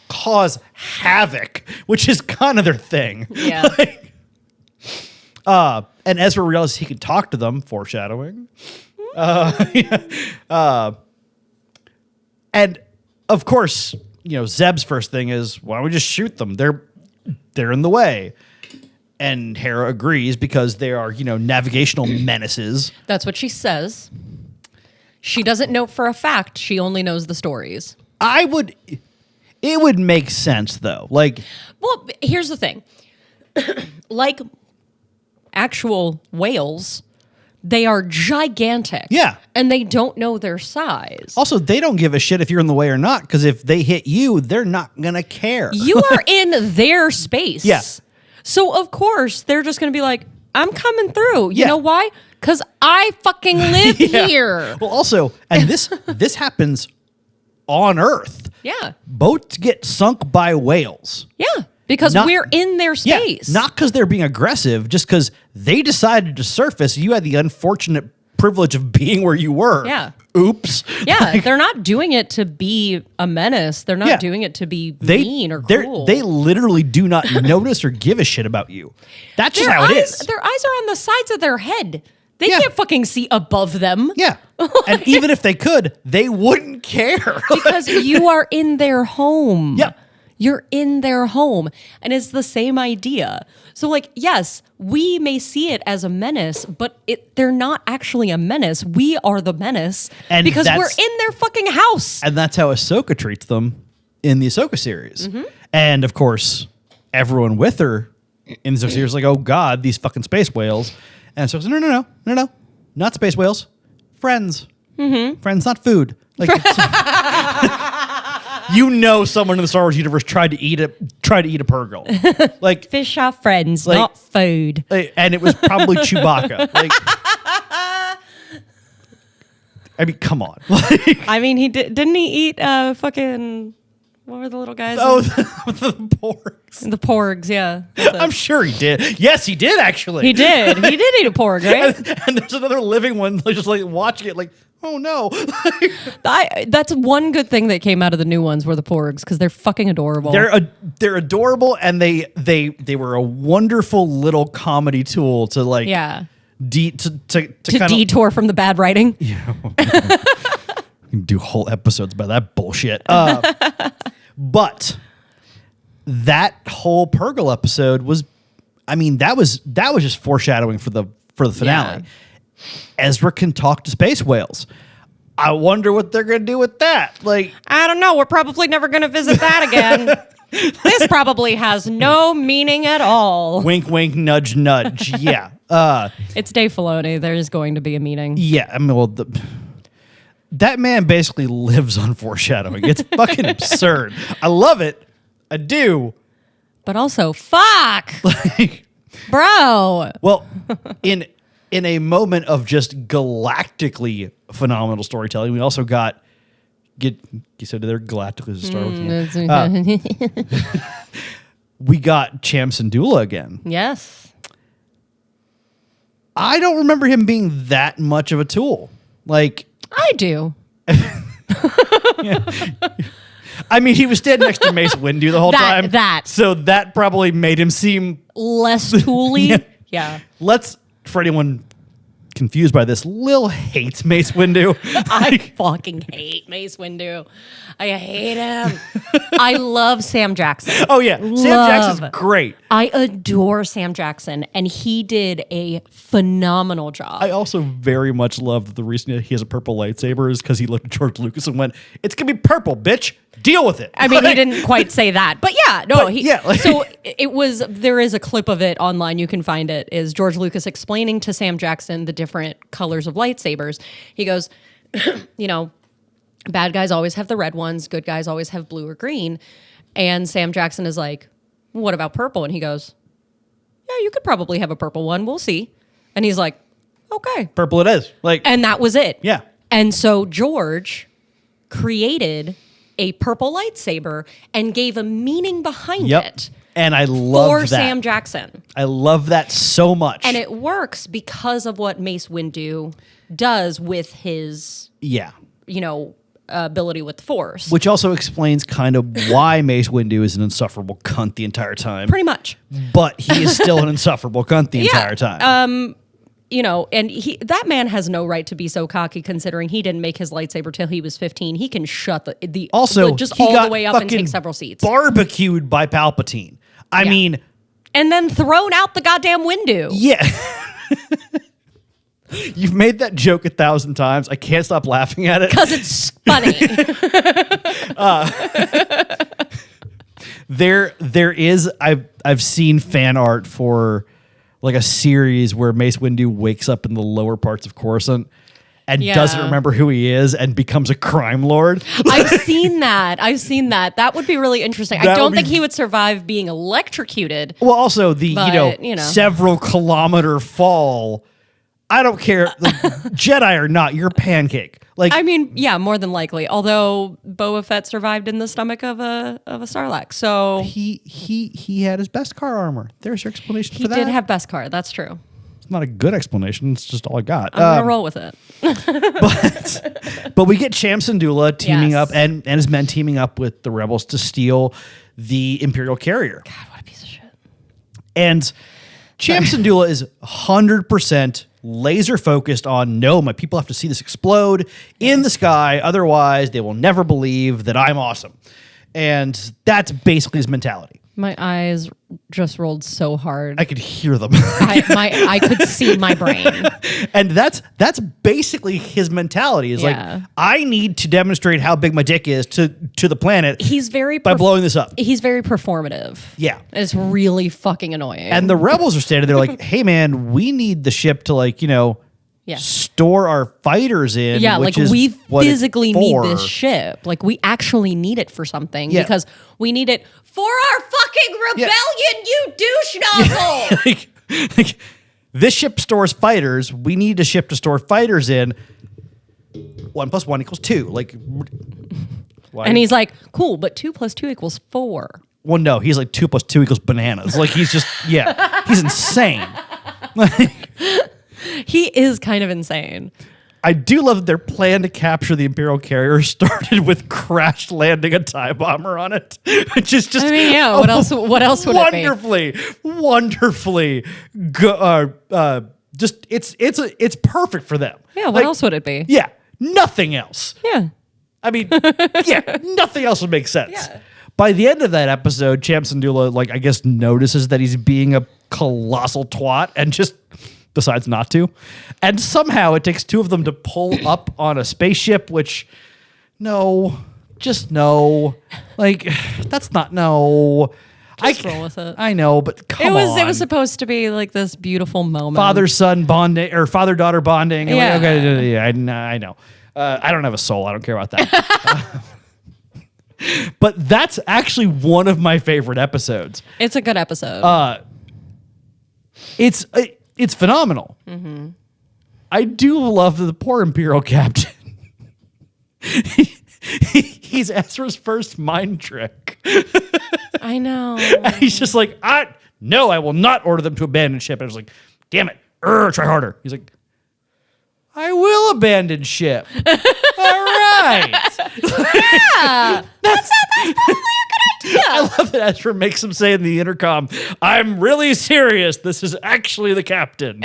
cause havoc, which is kind of their thing. Yeah. Like, and Ezra realizes he can talk to them, foreshadowing. And of course, Zeb's first thing is, why don't we just shoot them? They're in the way. And Hera agrees because they are, navigational menaces. That's what she says. She doesn't know for a fact. She only knows the stories. It would make sense though. Like, well, here's the thing. Like actual whales, they are gigantic. Yeah. And they don't know their size. also, they don't give a shit if you're in the way or not, because if they hit you, they're not going to care. You are in their space. Yeah. So, of course, they're just going to be like, I'm coming through. You Yeah. know why? Because I fucking live Yeah. here. Well, also, and this happens on Earth. Yeah. Boats get sunk by whales. Yeah. Because Not- we're in their space. Yeah, not because they're being aggressive, just because they decided to surface. You had the unfortunate privilege of being where you were. Yeah. Oops. Yeah, Like, they're not doing it to be a menace. They're not Yeah. doing it to be mean or cruel. They literally do not notice or give a shit about you. That's just their how eyes, it is. Their eyes are on the sides of their head. They Yeah. can't fucking see above them. Yeah. And even if they could, they wouldn't care. Because you are in their home. Yeah. You're in their home. And it's the same idea. So, like, yes, we may see it as a menace, but they're not actually a menace. We are the menace And because we're that's- in their fucking house. And that's how Ahsoka treats them in the Ahsoka series. Mm-hmm. And of course, everyone with her in the Ahsoka series is like, oh God, these fucking space whales. And Ahsoka's like, no, not space whales. Friends. Mm-hmm. Friends, not food. Like, someone in the Star Wars universe tried to eat a Purgle. Like, Fish are friends, Like- not food. and it was probably Chewbacca. Like, I mean, come on. Like, I mean, didn't he eat fucking, what were the little guys? the porgs. The porgs, yeah. I'm sure he did. Yes, he did actually. He did. He did eat a porg, right? And there's another living one, like, just like watching it, like, oh no. That's one good thing that came out of the new ones were the porgs, because they're fucking adorable. They're adorable, and they were a wonderful little comedy tool to like yeah. to kind Detour from the bad writing. Yeah. You can do whole episodes about that bullshit. But that whole Purgle episode was, I mean, that was just foreshadowing for for the finale. Ezra can talk to space whales. I wonder what they're going to do with that. Like, I don't know. We're probably never going to visit that again. This probably has no meaning at all. wink, wink, nudge, nudge. Yeah. It's Dave Filoni. There's going to be a meeting. Yeah. I mean, well, that man basically lives on foreshadowing. It's fucking absurd. I love it. I do. But also, fuck, Like, bro. well, in a moment of just galactically phenomenal storytelling, we also got you said they're galactically as a Star Wars. We got Cham Syndulla again. Yes. I don't remember him being that much of a tool. Like, I do. I mean, he was standing next to Mace Windu the whole time. So that probably made him seem less tooly. Yeah. For anyone confused by this, Lil hates Mace Windu. I fucking hate Mace Windu. I hate him. I love Sam Jackson. Oh yeah, Sam Jackson's great. I adore Sam Jackson, and he did a phenomenal job. I also very much love that the reason he has a purple lightsaber is because he looked at George Lucas and went, "It's gonna be purple, bitch. Deal with it." I mean, he didn't quite say that, but yeah, no. So it was. There is a clip of it online. You can find it. Is George Lucas explaining to Sam Jackson the different colors of lightsabers? He goes, you know, bad guys always have the red ones. Good guys always have blue or green. And Sam Jackson is like, "What about purple?" And he goes, "Yeah, you could probably have a purple one. We'll see." And he's like, "Okay, purple it is." Like, and that was it. Yeah. And so George created a purple lightsaber and gave a meaning behind it. And I love for that. Sam Jackson. I love that so much. And it works because of what Mace Windu does with his, ability with the Force. Which also explains kind of why Mace Windu is an insufferable cunt the entire time. Pretty much. But he is still an insufferable cunt the entire time. And that man has no right to be so cocky considering he didn't make his lightsaber till he was 15. He can shut the also just he all got the way up and take several seats. Barbecued by Palpatine. I mean, and then thrown out the goddamn window. Yeah. You've made that joke 1,000 times. I can't stop laughing at it. Because it's funny. There is I've seen fan art for like a series where Mace Windu wakes up in the lower parts of Coruscant and doesn't remember who he is and becomes a crime lord. I've seen that. That would be really interesting. I don't think he would survive being electrocuted. Well, also the several kilometer fall. I don't care, like, Jedi or not, you're a pancake. Like, I mean, yeah, more than likely. Although Boba Fett survived in the stomach of a Sarlacc, so he had his Beskar armor. There's your explanation for that. He did have Beskar. That's true. It's not a good explanation. It's just all I got. I'm gonna roll with it. but we get Cham Syndulla teaming up and his men teaming up with the rebels to steal the Imperial carrier. God, what a piece of shit. And Cham Syndulla is 100% laser focused on, no, my people have to see this explode in the sky. Otherwise, they will never believe that I'm awesome. And that's basically his mentality. My eyes just rolled so hard. I could hear them. I could see my brain. And that's basically his mentality is like, I need to demonstrate how big my dick is to the planet. He's very by blowing this up. He's very performative. Yeah. It's really fucking annoying. And the rebels are standing there like, hey man, we need the ship to store our fighters in. Yeah, which like is we physically need for. this ship. Like we actually need it for something because we need it for our fucking rebellion, you douche nozzle. like, this ship stores fighters. We need a ship to store fighters in. 1 + 1 = 2. Like, why? And he's like, cool, but 2 + 2 = 4. Well, no, he's like 2 + 2 = bananas. Like he's just he's insane. He is kind of insane. I do love that their plan to capture the Imperial carrier started with crash landing a TIE bomber on it, which is just. I mean, yeah. What else? What else would it be? Wonderfully, just it's perfect for them. Yeah. What else would it be? Yeah, nothing else. Yeah. I mean, nothing else would make sense. Yeah. By the end of that episode, Cham Syndulla, I guess, notices that he's being a colossal twat and just decides not to. And somehow it takes two of them to pull up on a spaceship, which, no. Just no. Like, that's not, no. Just roll with it. I know, but come on. It was supposed to be like this beautiful moment. Father-son bonding, or father-daughter bonding. Yeah. Like, okay, yeah, I know. I don't have a soul. I don't care about that. But that's actually one of my favorite episodes. It's a good episode. It's phenomenal. Mm-hmm. I do love the poor Imperial captain. He's Ezra's first mind trick. I know. And he's just like, no, I will not order them to abandon ship. And I was like, damn it, try harder. He's like, I will abandon ship. All right. Yeah, that's probably a good idea. I love that Ezra makes him say in the intercom, I'm really serious. This is actually the captain.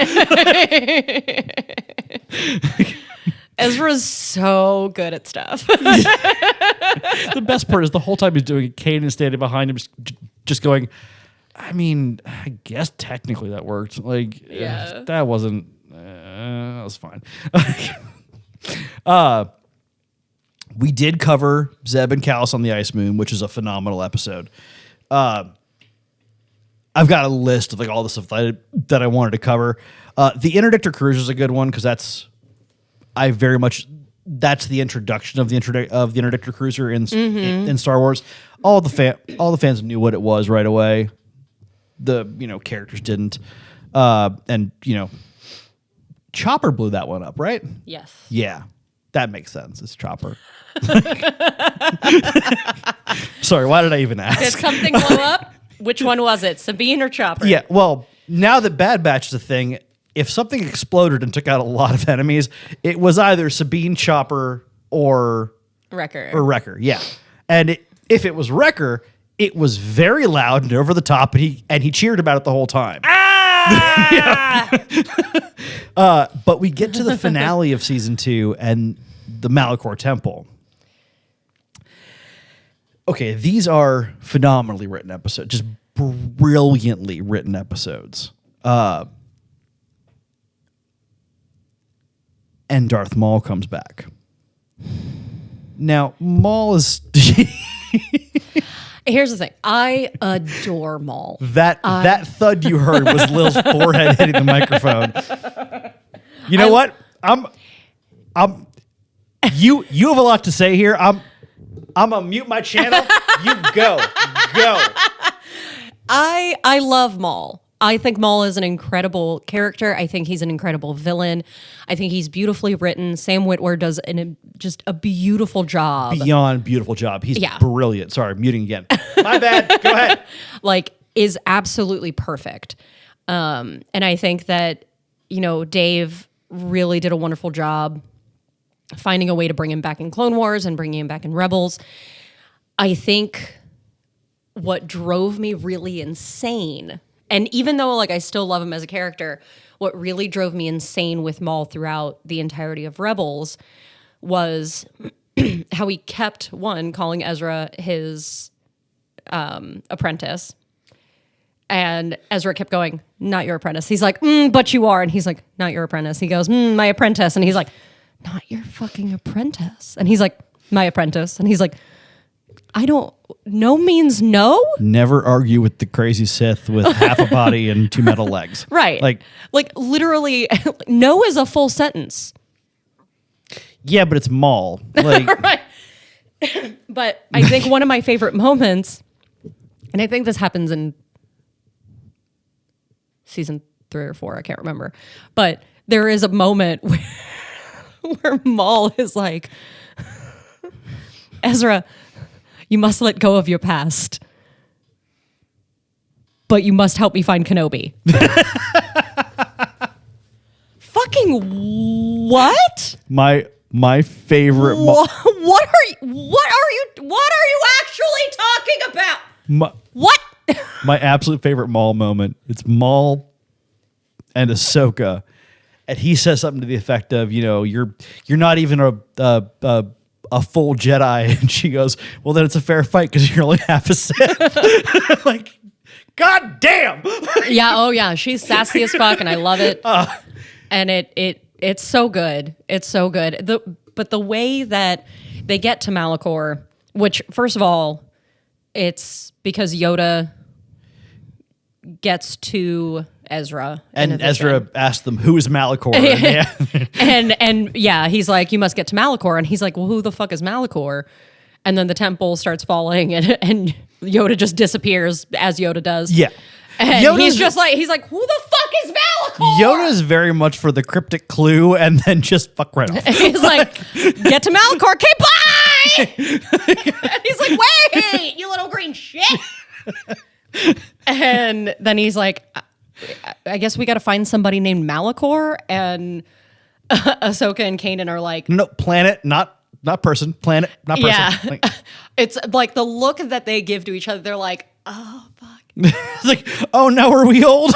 Ezra's so good at stuff. The best part is the whole time he's doing it, Kanan is standing behind him, just going, I mean, I guess technically that worked. Like, Yeah. that wasn't, that was fine. We did cover Zeb and Callus on the Ice Moon, which is a phenomenal episode. I've got a list of like all the stuff that I wanted to cover. The Interdictor Cruiser is a good one because that's the introduction of the Interdictor Cruiser in Star Wars. All the fans knew what it was right away. The characters didn't, and Chopper blew that one up, right? Yes. Yeah, that makes sense. It's Chopper. Sorry, why did I even ask? Did something blow up? Which one was it, Sabine or Chopper? Yeah, well, now that Bad Batch is a thing, if something exploded and took out a lot of enemies, it was either Sabine, Chopper, or Wrecker. Yeah, and if it was Wrecker, it was very loud and over the top, and he cheered about it the whole time. But we get to the finale of season 2 and the Malachor Temple. Okay, these are phenomenally written episodes, just brilliantly written episodes. And Darth Maul comes back. Now, Maul is... Here's the thing. I adore Maul. That thud you heard was Lil's forehead hitting the microphone. You know what? You have a lot to say here. I'm gonna mute my channel. You go. I love Maul. I think Maul is an incredible character. I think he's an incredible villain. I think he's beautifully written. Sam Witwer does just a beautiful job. Beyond beautiful job. He's Yeah. brilliant. Sorry, muting again. My bad. Go ahead. Is absolutely perfect. And I think that, Dave really did a wonderful job finding a way to bring him back in Clone Wars and bringing him back in Rebels. I think what drove me really insane, and even though I still love him as a character, what really drove me insane with Maul throughout the entirety of Rebels was how he kept, calling Ezra his apprentice. And Ezra kept going, not your apprentice. He's like, but you are. And he's like, not your apprentice. He goes, my apprentice. And he's like, not your fucking apprentice. And he's like, my apprentice. And he's like, no means no. Never argue with the crazy Sith with half a body and 2 metal legs. Right. Like literally, no is a full sentence. Yeah, but it's Maul. Right. But I think one of my favorite moments, and I think this happens in season 3 or 4, I can't remember, but there is a moment where Maul is like, Ezra, you must let go of your past, but you must help me find Kenobi. Fucking what? My favorite. What are you actually talking about? What? My absolute favorite Maul moment. It's Maul and Ahsoka, and he says something to the effect of, you're not even a full Jedi, and she goes, well, then it's a fair fight because you're only half a Sith. God damn. Yeah. Oh yeah. She's sassy as fuck, and I love it. And it's so good. It's so good. But the way that they get to Malachor, which first of all, it's because Yoda gets to Ezra. And Ezra asked them, who is Malachor? and yeah, he's like, you must get to Malachor. And he's like, well, who the fuck is Malachor? And then the temple starts falling and Yoda just disappears as Yoda does. Yeah. And he's like, who the fuck is Malachor? Yoda is very much for the cryptic clue and then just fuck right off. He's like, get to Malachor. Okay, bye. And he's like, wait, you little green shit. And then he's like, I guess we got to find somebody named Malachor. And Ahsoka and Kanan are like, no, planet, not person. Planet, not person. yeah. Like, It's like the look that they give to each other. They're like, oh, fuck. it's like, oh no, are we old?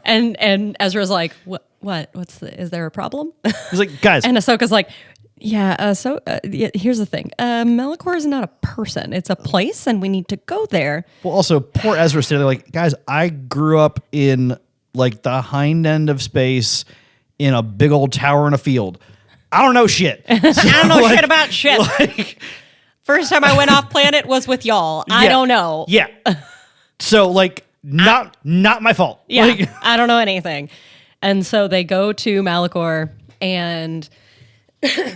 and Ezra's like, is there a problem? He's like, guys. And Ahsoka's like, yeah, here's the thing. Malachor is not a person. It's a place, and we need to go there. Well, also, poor Ezra standing there like, guys, I grew up in like the hind end of space in a big old tower in a field. I don't know shit. So, I don't know shit about shit. Like, first time I went off planet was with y'all. I don't know. Yeah. So like not my fault. Yeah. Like, I don't know anything. And so they go to Malachor and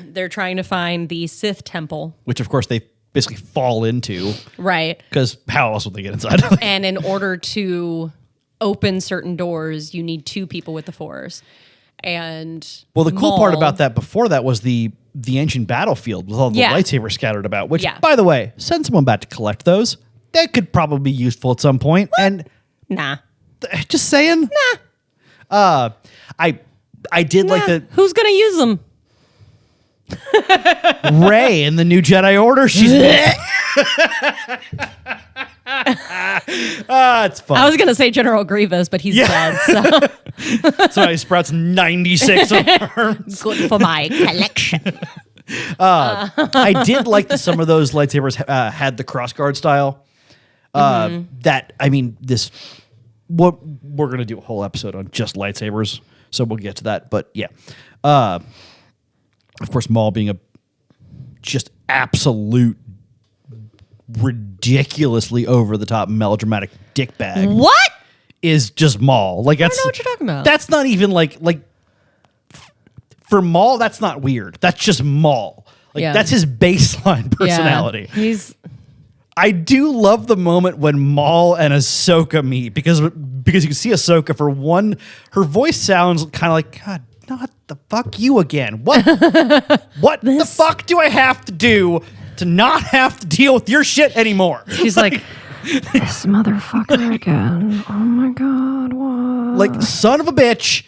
they're trying to find the Sith temple. which of course they basically fall into. Right. Because how else would they get inside? And in order to open certain doors, you need two people with the Force. And well, the cool Maul, part about that before that was the ancient battlefield with all the lightsabers scattered about, which, by the way, send someone back to collect those. That could probably be useful at some point. What? And nah. Just saying. Nah. I did like the... Who's going to use them? Rey in the new Jedi Order. She's... it's fun. I was going to say General Grievous, but he's dead. So he sprouts 96 arms. Good for my collection. I did like that some of those lightsabers had the crossguard style. That, I mean, we're going to do a whole episode on just lightsabers, so we'll get to that. But yeah. Of course, Maul being a just absolute ridiculously over the top melodramatic dickbag. What? Is just Maul. Like, I don't know what you're talking about. That's not even like for Maul, that's not weird. That's just Maul. Like, that's his baseline personality. Yeah, I do love the moment when Maul and Ahsoka meet because you can see Ahsoka for one, her voice sounds kind of like, God, not the fuck you again. What the fuck do I have to do to not have to deal with your shit anymore? She's like, this motherfucker again. Oh my God, what? Like, son of a bitch,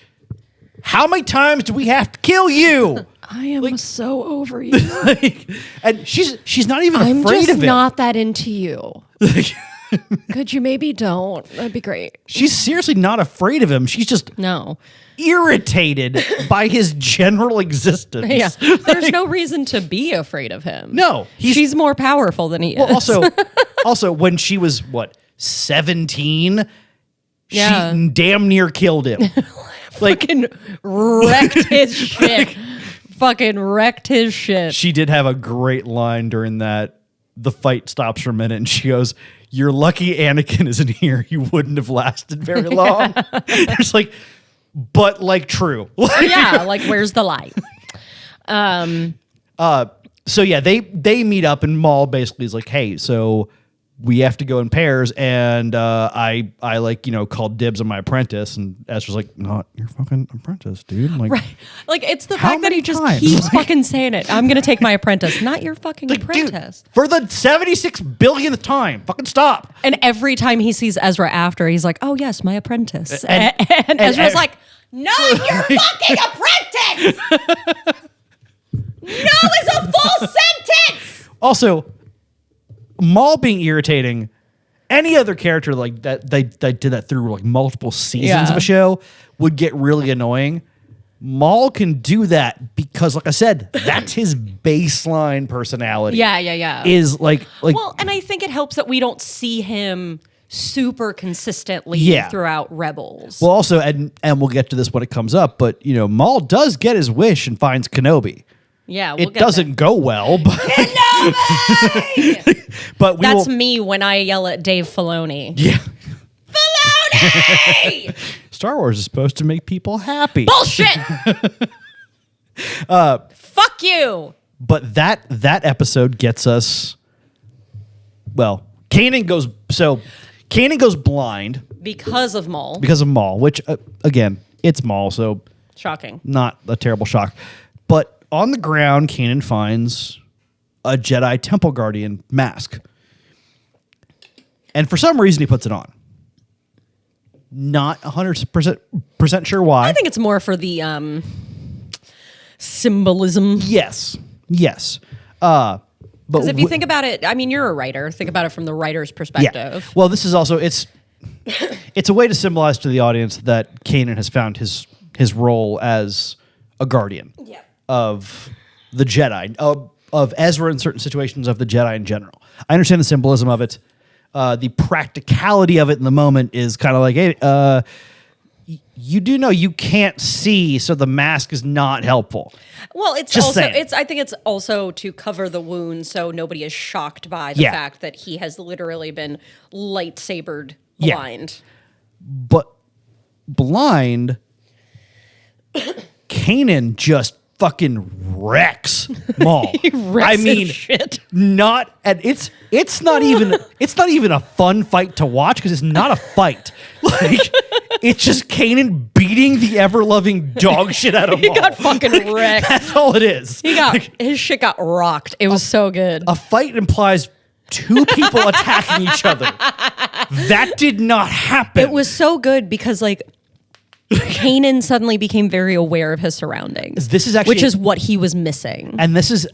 how many times do we have to kill you? I am so over you. And she's not even I'm afraid just of it. not that into you. Could you maybe don't? That'd be great. She's seriously not afraid of him. She's just irritated by his general existence. Yeah. There's no reason to be afraid of him. No. She's more powerful than he is. Well, also when she was, 17, she damn near killed him. Fucking wrecked his shit. Fucking wrecked his shit. She did have a great line during that. The fight stops for a minute and she goes, "You're lucky Anakin isn't here. You wouldn't have lasted very long." It's like, but like true. Yeah, like where's the light? So yeah, they meet up and Maul basically is like, "Hey, so we have to go in pairs," and I called dibs on my apprentice, and Ezra's like, "Not your fucking apprentice, dude." Like, right. Like it's the how fact that he many just times? keeps fucking saying it. I'm gonna take my apprentice, not your fucking apprentice. Dude, for the 76 billionth time, fucking stop. And every time he sees Ezra after, he's like, "Oh yes, my apprentice." And Ezra's like, "Not your fucking apprentice." No is a full sentence. Also, Maul being irritating, any other character like that they did that through like multiple seasons of a show would get really annoying. Maul can do that because, like I said, that's his baseline personality. Yeah. Is like Well, and I think it helps that we don't see him super consistently throughout Rebels. well, also, and we'll get to this when it comes up, but Maul does get his wish and finds Kenobi. Yeah, It doesn't go well, but Kenobi! but That's me when I yell at Dave Filoni. Yeah. Filoni! Star Wars is supposed to make people happy. Bullshit! Fuck you! But that episode gets us. Well, Kanan goes blind Because of Maul. because of Maul, which again, it's Maul, so Shocking. not a terrible shock. But on the ground, Kanan finds a Jedi Temple Guardian mask, and for some reason, he puts it on. Not 100% sure why. I think it's more for the symbolism. Yes. But Because if you think about it, I mean, you're a writer. Think about it from the writer's perspective. Well, this is also it's a way to symbolize to the audience that Kanan has found his role as a guardian of the Jedi, of Ezra in certain situations, of the Jedi in general. I understand the symbolism of it. The practicality of it in the moment is kind of like, hey, you do know you can't see, so the mask is not helpful. Well, it's Just also saying. I think it's also to cover the wound so nobody is shocked by the fact that he has literally been lightsabered blind. But blind, Kanan just fucking wrecks Maul. Wrecks his shit. And it's not even a fun fight to watch because it's not a fight. Like it's just Kanan beating the ever loving dog shit out of Maul. He got fucking wrecked. That's all it is. His shit got rocked. It was so good. A fight implies two people attacking each other. That did not happen. It was so good because Kanan suddenly became very aware of his surroundings. This is actually, which is what he was missing. And this is,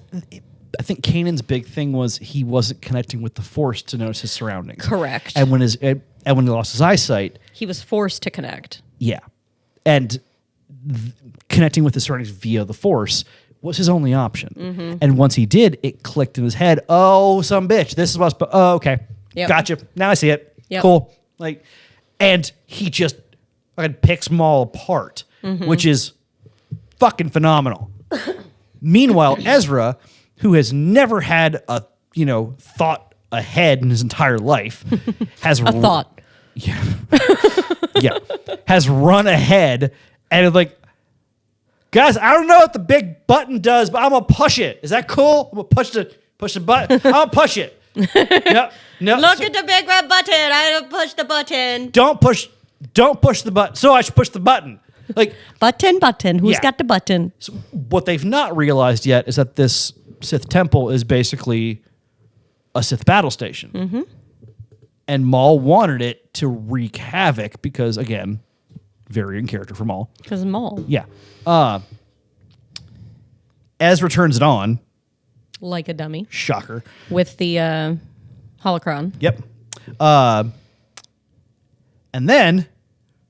I think Kanan's big thing was he wasn't connecting with the Force to notice his surroundings. Correct. And when he lost his eyesight, he was forced to connect. Yeah, and connecting with his surroundings via the Force was his only option. Mm-hmm. And once he did, it clicked in his head. Oh, some bitch! This is what's. Oh, okay, gotcha. Now I see it. Yep. Cool. And he just fucking picks Maul apart, which is fucking phenomenal. Meanwhile, Ezra, who has never had a thought ahead in his entire life, has a thought. Yeah, has run ahead and is like, guys, I don't know what the big button does, but I'm gonna push it. Is that cool? I'm gonna push the button. I'm gonna push it. No. Look at the big red button. I don't push the button. Don't push the button. So I should push the button. Like button. Who's got the button? So what they've not realized yet is that this Sith temple is basically a Sith battle station. Mm-hmm. And Maul wanted it to wreak havoc because, again, very in character for Maul. Because Maul. Yeah. Ezra turns it on. Like a dummy. Shocker. With the holocron. Yep. And then,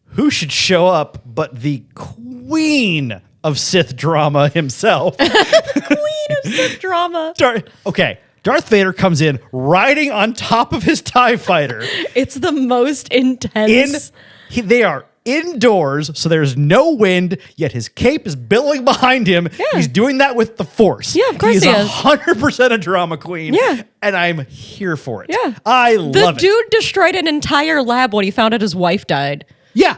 who should show up but the queen of Sith drama himself? Queen of Sith drama. Darth Vader comes in riding on top of his TIE fighter. It's the most intense. They are indoors, so there's no wind, yet his cape is billowing behind him. Yeah. He's doing that with the Force. Yeah, of course he is. 100% a drama queen. Yeah. And I'm here for it. Yeah. I love it. The dude destroyed an entire lab when he found out his wife died. Yeah.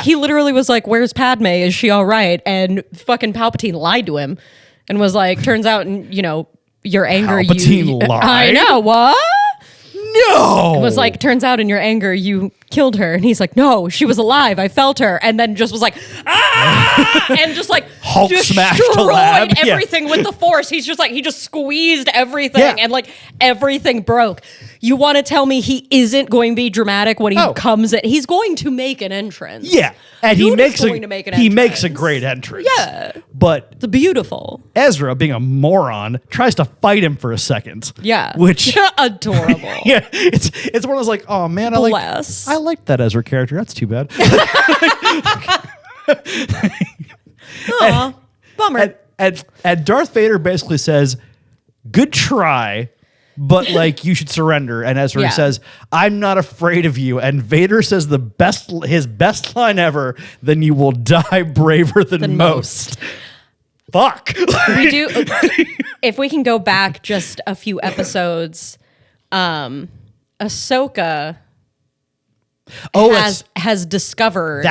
He literally was like, where's Padme? Is she all right? And fucking Palpatine lied to him and was like, turns out, your anger. Palpatine lied? I know. What? No. It was like, turns out in your anger, you killed her. And he's like, no, she was alive. I felt her. And then just was like, ah! And just like Hulk smashed the lab. destroyed everything with the Force. He's just like, he just squeezed everything and everything broke. You want to tell me he isn't going to be dramatic when he comes in? He's going to make an entrance. Yeah. And he makes a entrance. great entrance. Yeah. But it's beautiful. Ezra, being a moron, tries to fight him for a second. Yeah. Which adorable. Yeah. It's one of those like, oh man, I liked that Ezra character. That's too bad. Aw, bummer. And Darth Vader basically says, "Good try, but like you should surrender." And Ezra Yeah. says, "I'm not afraid of you." And Vader says his best line ever, "Then you will die braver than most." Fuck. We do. If we can go back just a few episodes, Ahsoka has discovered.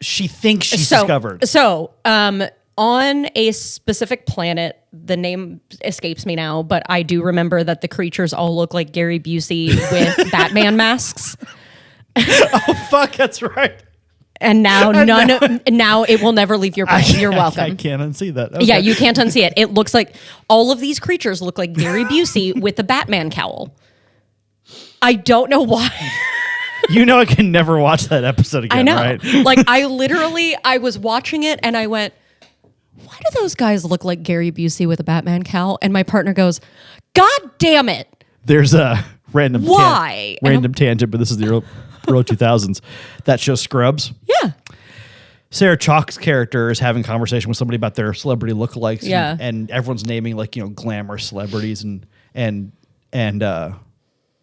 She thinks she's discovered. So, on a specific planet, the name escapes me now, but I do remember that the creatures all look like Gary Busey with Batman masks. Oh fuck, that's right. And now now it will never leave your brain. You're welcome. I can't unsee that. Okay. Yeah, you can't unsee it. It looks like all of these creatures look like Gary Busey with the Batman cowl. I don't know why. You know I can never watch that episode again, I know. right? Like I was watching it and I went, why do those guys look like Gary Busey with a Batman cowl? And my partner goes, God damn it. There's a random Why? tangent, but this is the early 2000s. That show Scrubs. Yeah. Sarah Chalke's character is having a conversation with somebody about their celebrity lookalikes. Yeah. And everyone's naming glamour celebrities and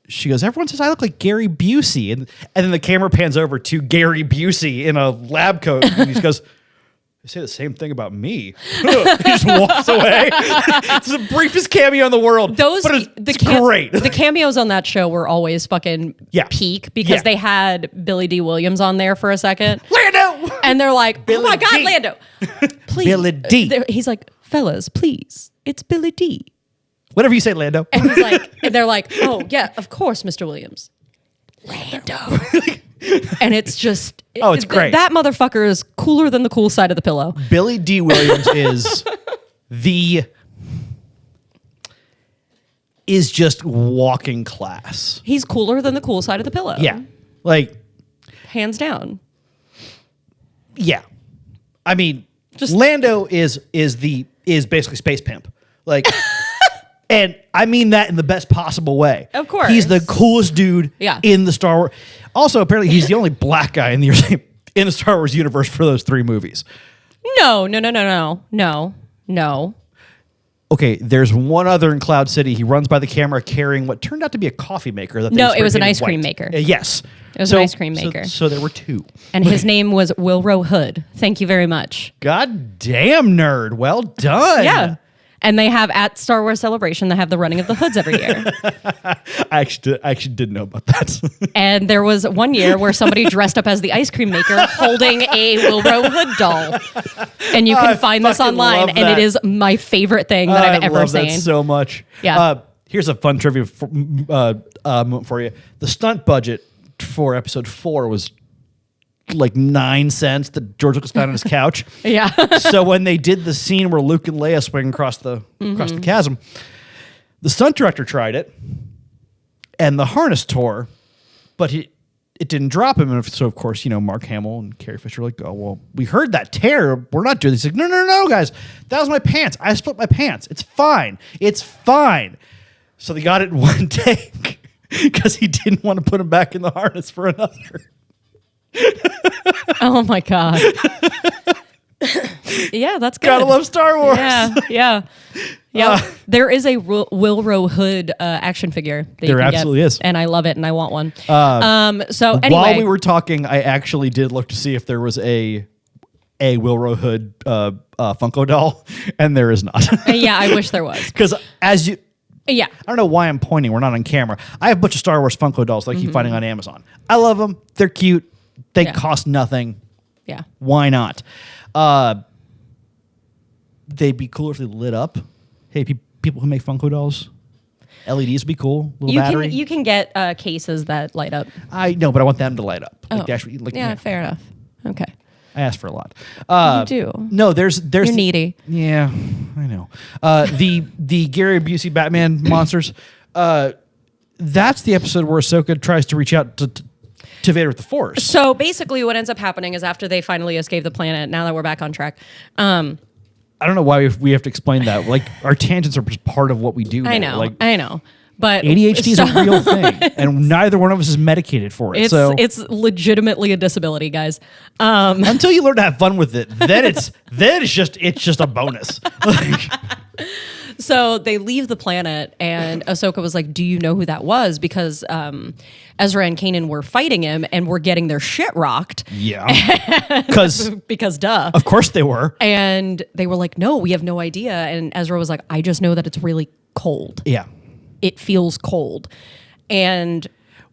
she goes, everyone says I look like Gary Busey. And then the camera pans over to Gary Busey in a lab coat. And he goes, they say the same thing about me. He just walks away. It's the briefest cameo in the world. It's great. The cameos on that show were always fucking peak because they had Billy D. Williams on there for a second. Lando! And they're like, Billy oh my God, D. Lando. Please. Billy D. He's like, fellas, please. It's Billy D. Whatever you say, Lando. And he's like, and they're like, oh yeah, of course, Mr. Williams. Lando. And it's just, it's great. That motherfucker is cooler than the cool side of the pillow. Billy D. Williams is just walking class. He's cooler than the cool side of the pillow. Yeah. Like, hands down. Yeah. I mean, Lando is basically space pimp. Like, and I mean that in the best possible way. Of course. He's the coolest dude in the Star Wars. Also, apparently, he's the only black guy in the Star Wars universe for those 3 movies. No. Okay, there's one other in Cloud City. He runs by the camera carrying what turned out to be a coffee maker. It was an ice cream maker. Yes. It was an ice cream maker. So there were 2. And his name was Wilro Hood. Thank you very much. God damn, nerd. Well done. Yeah. And they have at Star Wars Celebration, they have the running of the hoods every year. I actually didn't know about that. And there was one year where somebody dressed up as the ice cream maker holding a Wilro Hood doll. And you can find this online, and it is my favorite thing that I've ever seen. I love that so much. Yeah. Here's a fun trivia moment for you. The stunt budget for episode 4 was like 9 cents that George Lucas found on his couch. Yeah. So when they did the scene where Luke and Leia swing across the chasm, the stunt director tried it, and the harness tore, but it didn't drop him. And so of course, Mark Hamill and Carrie Fisher were like, oh well, we heard that tear. We're not doing this. He's like, no, guys, that was my pants. I split my pants. It's fine. So they got it in one take because he didn't want to put him back in the harness for another. Oh my God. Yeah, that's good. Gotta love Star Wars. Yeah. There is a Wilro Hood action figure that there you can absolutely get, is, and I love it, and I want one. So anyway, while we were talking, I actually did look to see if there was a Wilro Hood Funko doll, and there is not. Yeah, I wish there was. Because Yeah. I don't know why I'm pointing. We're not on camera. I have a bunch of Star Wars Funko dolls that I keep finding on Amazon. I love them. They're cute. They cost nothing. Yeah. Why not? They'd be cooler if they lit up. Hey, people who make Funko dolls, LEDs would be cool. Little battery. You can get cases that light up. I know, but I want them to light up. Oh. Like, fair enough. Okay. I asked for a lot. You do. No, there's You're needy. Yeah, I know. The Gary Busey Batman monsters. That's the episode where Ahsoka tries to reach out to Vader with the Force. So basically, what ends up happening is after they finally escape the planet. Now that we're back on track. I don't know why we have to explain that. Like our tangents are just part of what we do. I now. know. I know. But ADHD is a real thing, and neither one of us is medicated for it. It's legitimately a disability, guys. Until you learn to have fun with it, then it's just a bonus. So they leave the planet, and Ahsoka was like, "Do you know who that was?" Because Ezra and Kanan were fighting him, and were getting their shit rocked. Yeah, because duh. Of course they were. And they were like, "No, we have no idea." And Ezra was like, "I just know that it's really cold. Yeah, it feels cold." And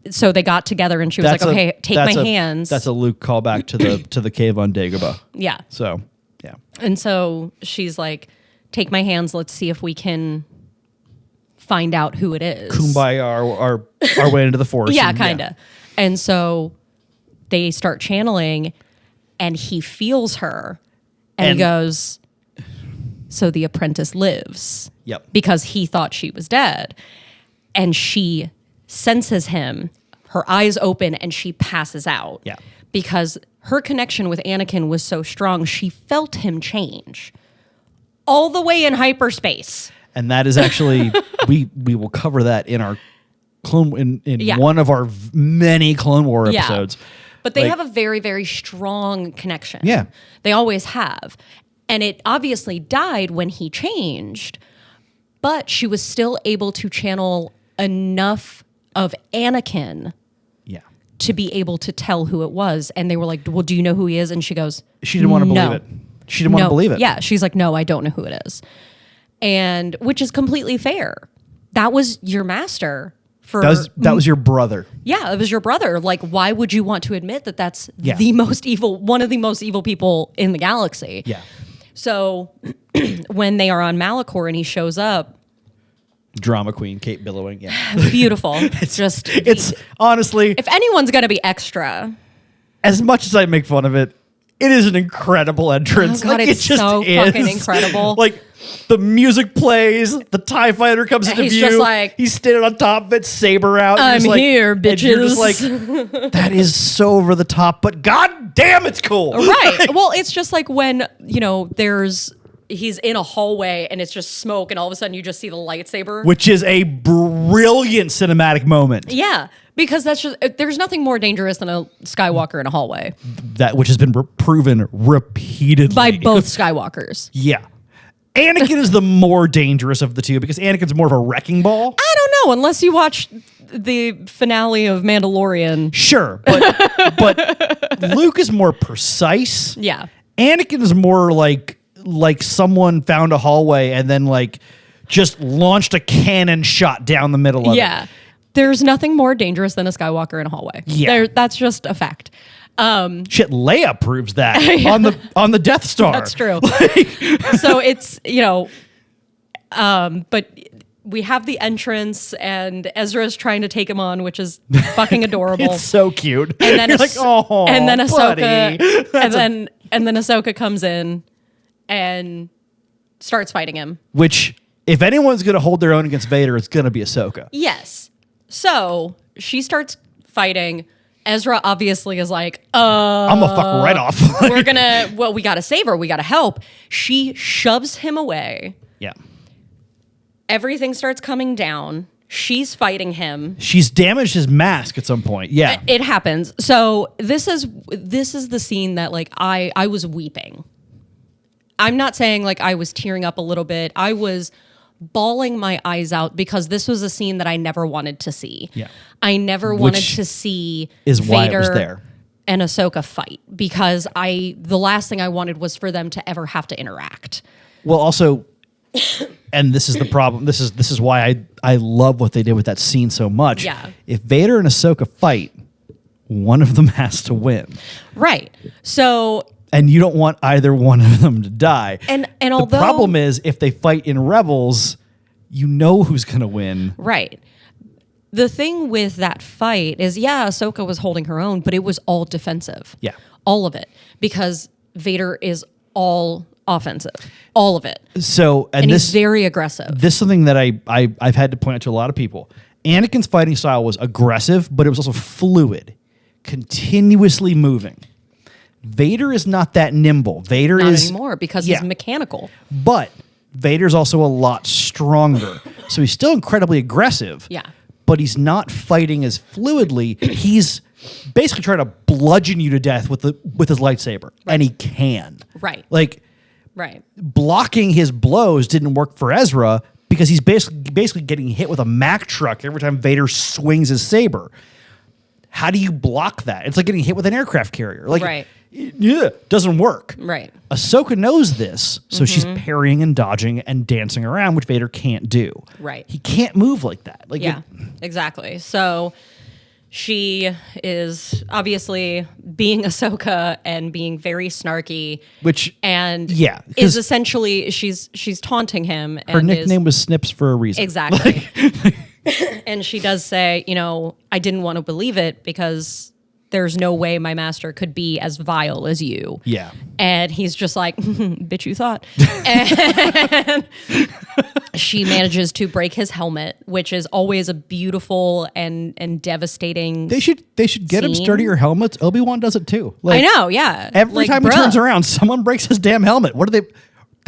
so they got together, and she was like, "Okay, take my hands." That's a Luke callback to the cave on Dagobah. Yeah. So yeah, and so she's like, "Take my hands. Let's see if we can find out who it is." Kumbaya our way into the force. Yeah, kind of. And so they start channeling, and he feels her, and he goes, "So the apprentice lives." Yep. Because he thought she was dead. And she senses him, her eyes open, and she passes out. Yeah. Because her connection with Anakin was so strong, she felt him change all the way in hyperspace. And that is actually we will cover that in our Clone in one of our many Clone War episodes. But they have a very, very strong connection. Yeah. They always have. And it obviously died when he changed, but she was still able to channel enough of Anakin to be able to tell who it was. And they were like, "Well, do you know who he is?" And she goes, she didn't want to believe it. She didn't want to believe it. Yeah. She's like, "No, I don't know who it is." And which is completely fair. That was your master for that was your brother. Yeah, it was your brother. Like, why would you want to admit that that's the most evil, one of the most evil people in the galaxy? Yeah. So when they are on Malachor and he shows up, drama queen Kate billowing, beautiful. It's honestly, if anyone's gonna be extra, as much as I make fun of it, it is an incredible entrance. Oh God, it's so fucking incredible. Like the music plays, the TIE fighter comes into he's view. Just like, he's standing on top of it, saber out. I'm here, bitches. And you're just like, that is so over the top, but god damn, it's cool. Right. Well, it's just like when, he's in a hallway and it's just smoke and all of a sudden you just see the lightsaber. Which is a brilliant cinematic moment. Yeah. Because there's nothing more dangerous than a Skywalker in a hallway. That which has been proven repeatedly. By both Skywalkers. Yeah. Anakin is the more dangerous of the two because Anakin's more of a wrecking ball. I don't know, unless you watch the finale of Mandalorian. Sure, but Luke is more precise. Yeah. Anakin is more like someone found a hallway and then just launched a cannon shot down the middle of it. Yeah. There's nothing more dangerous than a Skywalker in a hallway. Yeah. That's just a fact. Shit, Leia proves that on the Death Star. That's true. So it's, but we have the entrance and Ezra's trying to take him on, which is fucking adorable. It's so cute. And then Ahsoka and then Ahsoka comes in and starts fighting him. Which, if anyone's going to hold their own against Vader, it's going to be Ahsoka. Yes. So she starts fighting. Ezra obviously is like, I'm gonna fuck right off. we gotta save her. We gotta help. She shoves him away. Yeah. Everything starts coming down. She's fighting him. She's damaged his mask at some point. Yeah. It happens. So this is the scene that I was weeping. I'm not saying I was tearing up a little bit. I was bawling my eyes out because this was a scene that I never wanted to see. Yeah. I never wanted to see is why Vader it was there. And Ahsoka fight because the last thing I wanted was for them to ever have to interact. Well, also, and this is the problem. This is why I love what they did with that scene so much. Yeah. If Vader and Ahsoka fight, one of them has to win. Right. So. And you don't want either one of them to die. And although the problem is if they fight in Rebels, you know who's going to win. Right. The thing with that fight is, Ahsoka was holding her own, but it was all defensive. Yeah. All of it. Because Vader is all offensive. All of it. So, and he's very aggressive. This is something that I've had to point out to a lot of people. Anakin's fighting style was aggressive, but it was also fluid, continuously moving. Vader is not that nimble. Vader not is anymore because he's mechanical. But Vader's also a lot stronger. So he's still incredibly aggressive. Yeah. But he's not fighting as fluidly. He's basically trying to bludgeon you to death with his lightsaber, and he can. Right. Like, Right. blocking his blows didn't work for Ezra because he's basically getting hit with a Mack truck every time Vader swings his saber. How do you block that? It's like getting hit with an aircraft carrier. Like, Right. Yeah, doesn't work. Right. Ahsoka knows this, so she's parrying and dodging and dancing around, which Vader can't do. Right. He can't move like that. Like, Yeah, exactly. So she is obviously being Ahsoka and being very snarky, which and yeah, is 'cause essentially she's taunting him. And her nickname was Snips for a reason. exactly. And she does say, I didn't want to believe it because there's no way my master could be as vile as you. Yeah. And he's just like, bitch, you thought. And she manages to break his helmet, which is always a beautiful and devastating. They should get him scene. sturdier helmets. Obi-Wan does it too. I know, yeah. Every Like, time he bruh. turns around, someone breaks his damn helmet. What are they?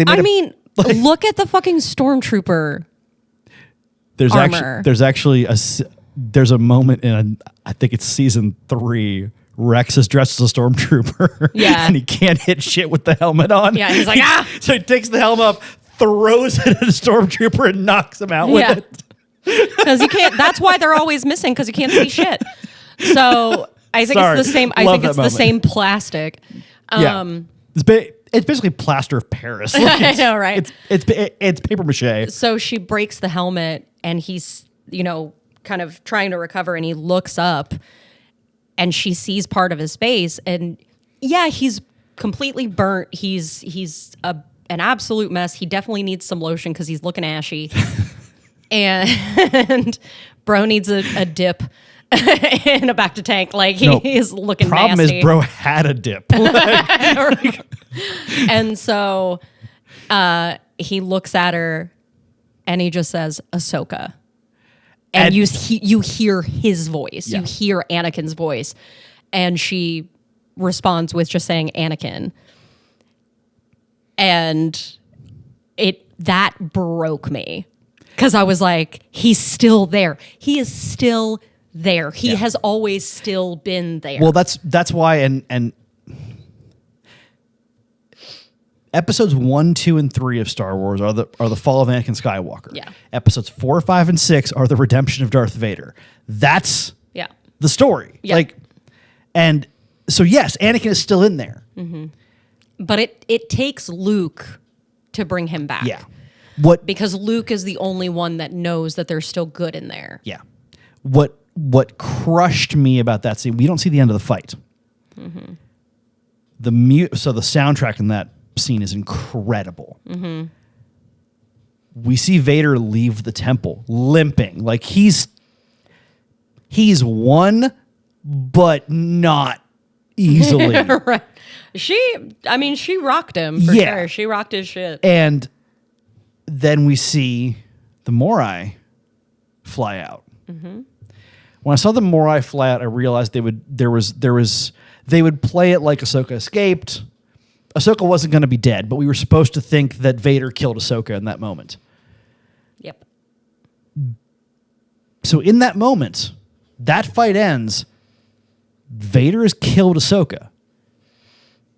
I mean, look at the fucking stormtrooper. there's armor. actually there's a moment in I think it's season 3. Rex is dressed as a stormtrooper. Yeah. And he can't hit shit with the helmet on. Yeah, he's like, ah! So he takes the helmet off, throws it at a stormtrooper, and knocks him out Yeah. with it. Because you can't. That's why they're always missing, because you can't see shit. So I think Sorry. it's the same. I Love think that it's the moment. same plastic. Yeah. It's basically plaster of Paris. Like, I know, right? It's paper mache. So she breaks the helmet, and he's kind of trying to recover, and he looks up, and she sees part of his face, and yeah, he's completely burnt. He's an absolute mess. He definitely needs some lotion because he's looking ashy. And bro needs a dip in a back to tank. Like he is looking Problem nasty. is, bro had a dip. And so he looks at her and he just says, Ahsoka. And you hear his voice. Yeah. You hear Anakin's voice. And she responds with just saying Anakin. And that broke me. Because I was like, he's still there. He is still there. He has always still been there. Well, that's why and episodes 1, 2, and 3 of Star Wars are the fall of Anakin Skywalker. Yeah. Episodes 4, 5, and 6 are the redemption of Darth Vader. That's the story. Yeah. Like, and so yes, Anakin is still in there. But it takes Luke to bring him back. Yeah. Because Luke is the only one that knows that there's still good in there. Yeah. What crushed me about that scene, we don't see the end of the fight. So the soundtrack in that scene is incredible. We see Vader leave the temple limping. Like he's won, but not easily. Right. She rocked him for sure. She rocked his shit. And then we see the Morai fly out. When I saw the Morai fly out, I realized they would play it like Ahsoka escaped. Ahsoka wasn't going to be dead, but we were supposed to think that Vader killed Ahsoka in that moment. Yep. So in that moment, that fight ends. Vader has killed Ahsoka.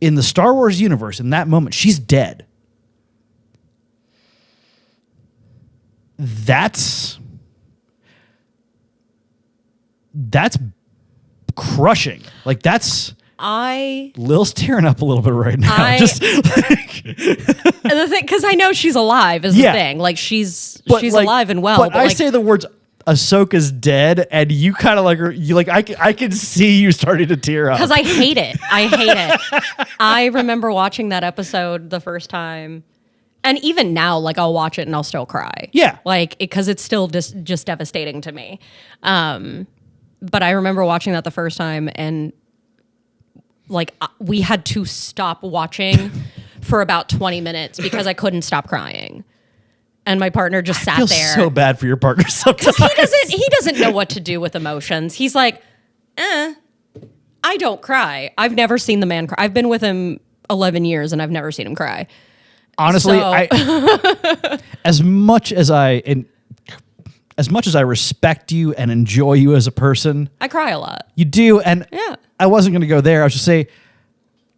In the Star Wars universe, in that moment, she's dead. That's crushing. Like Lil's tearing up a little bit right now. Because I know she's alive is the thing. Like she's alive and well. But I say the words Ahsoka's dead, and you kind of I can see you starting to tear up. Because I hate it. I remember watching that episode the first time. And even now, like I'll watch it and I'll still cry. Yeah. Like, because it's still just devastating to me. But I remember watching that the first time and like we had to stop watching for about 20 minutes because I couldn't stop crying. And my partner just sat feel there. so bad for your partner sometimes. He doesn't know what to do with emotions. He's like, I don't cry. I've never seen the man cry. I've been with him 11 years and I've never seen him cry. Honestly, as much as as much as I respect you and enjoy you as a person, I cry a lot. you do. And Yeah. I wasn't going to go there. I was just say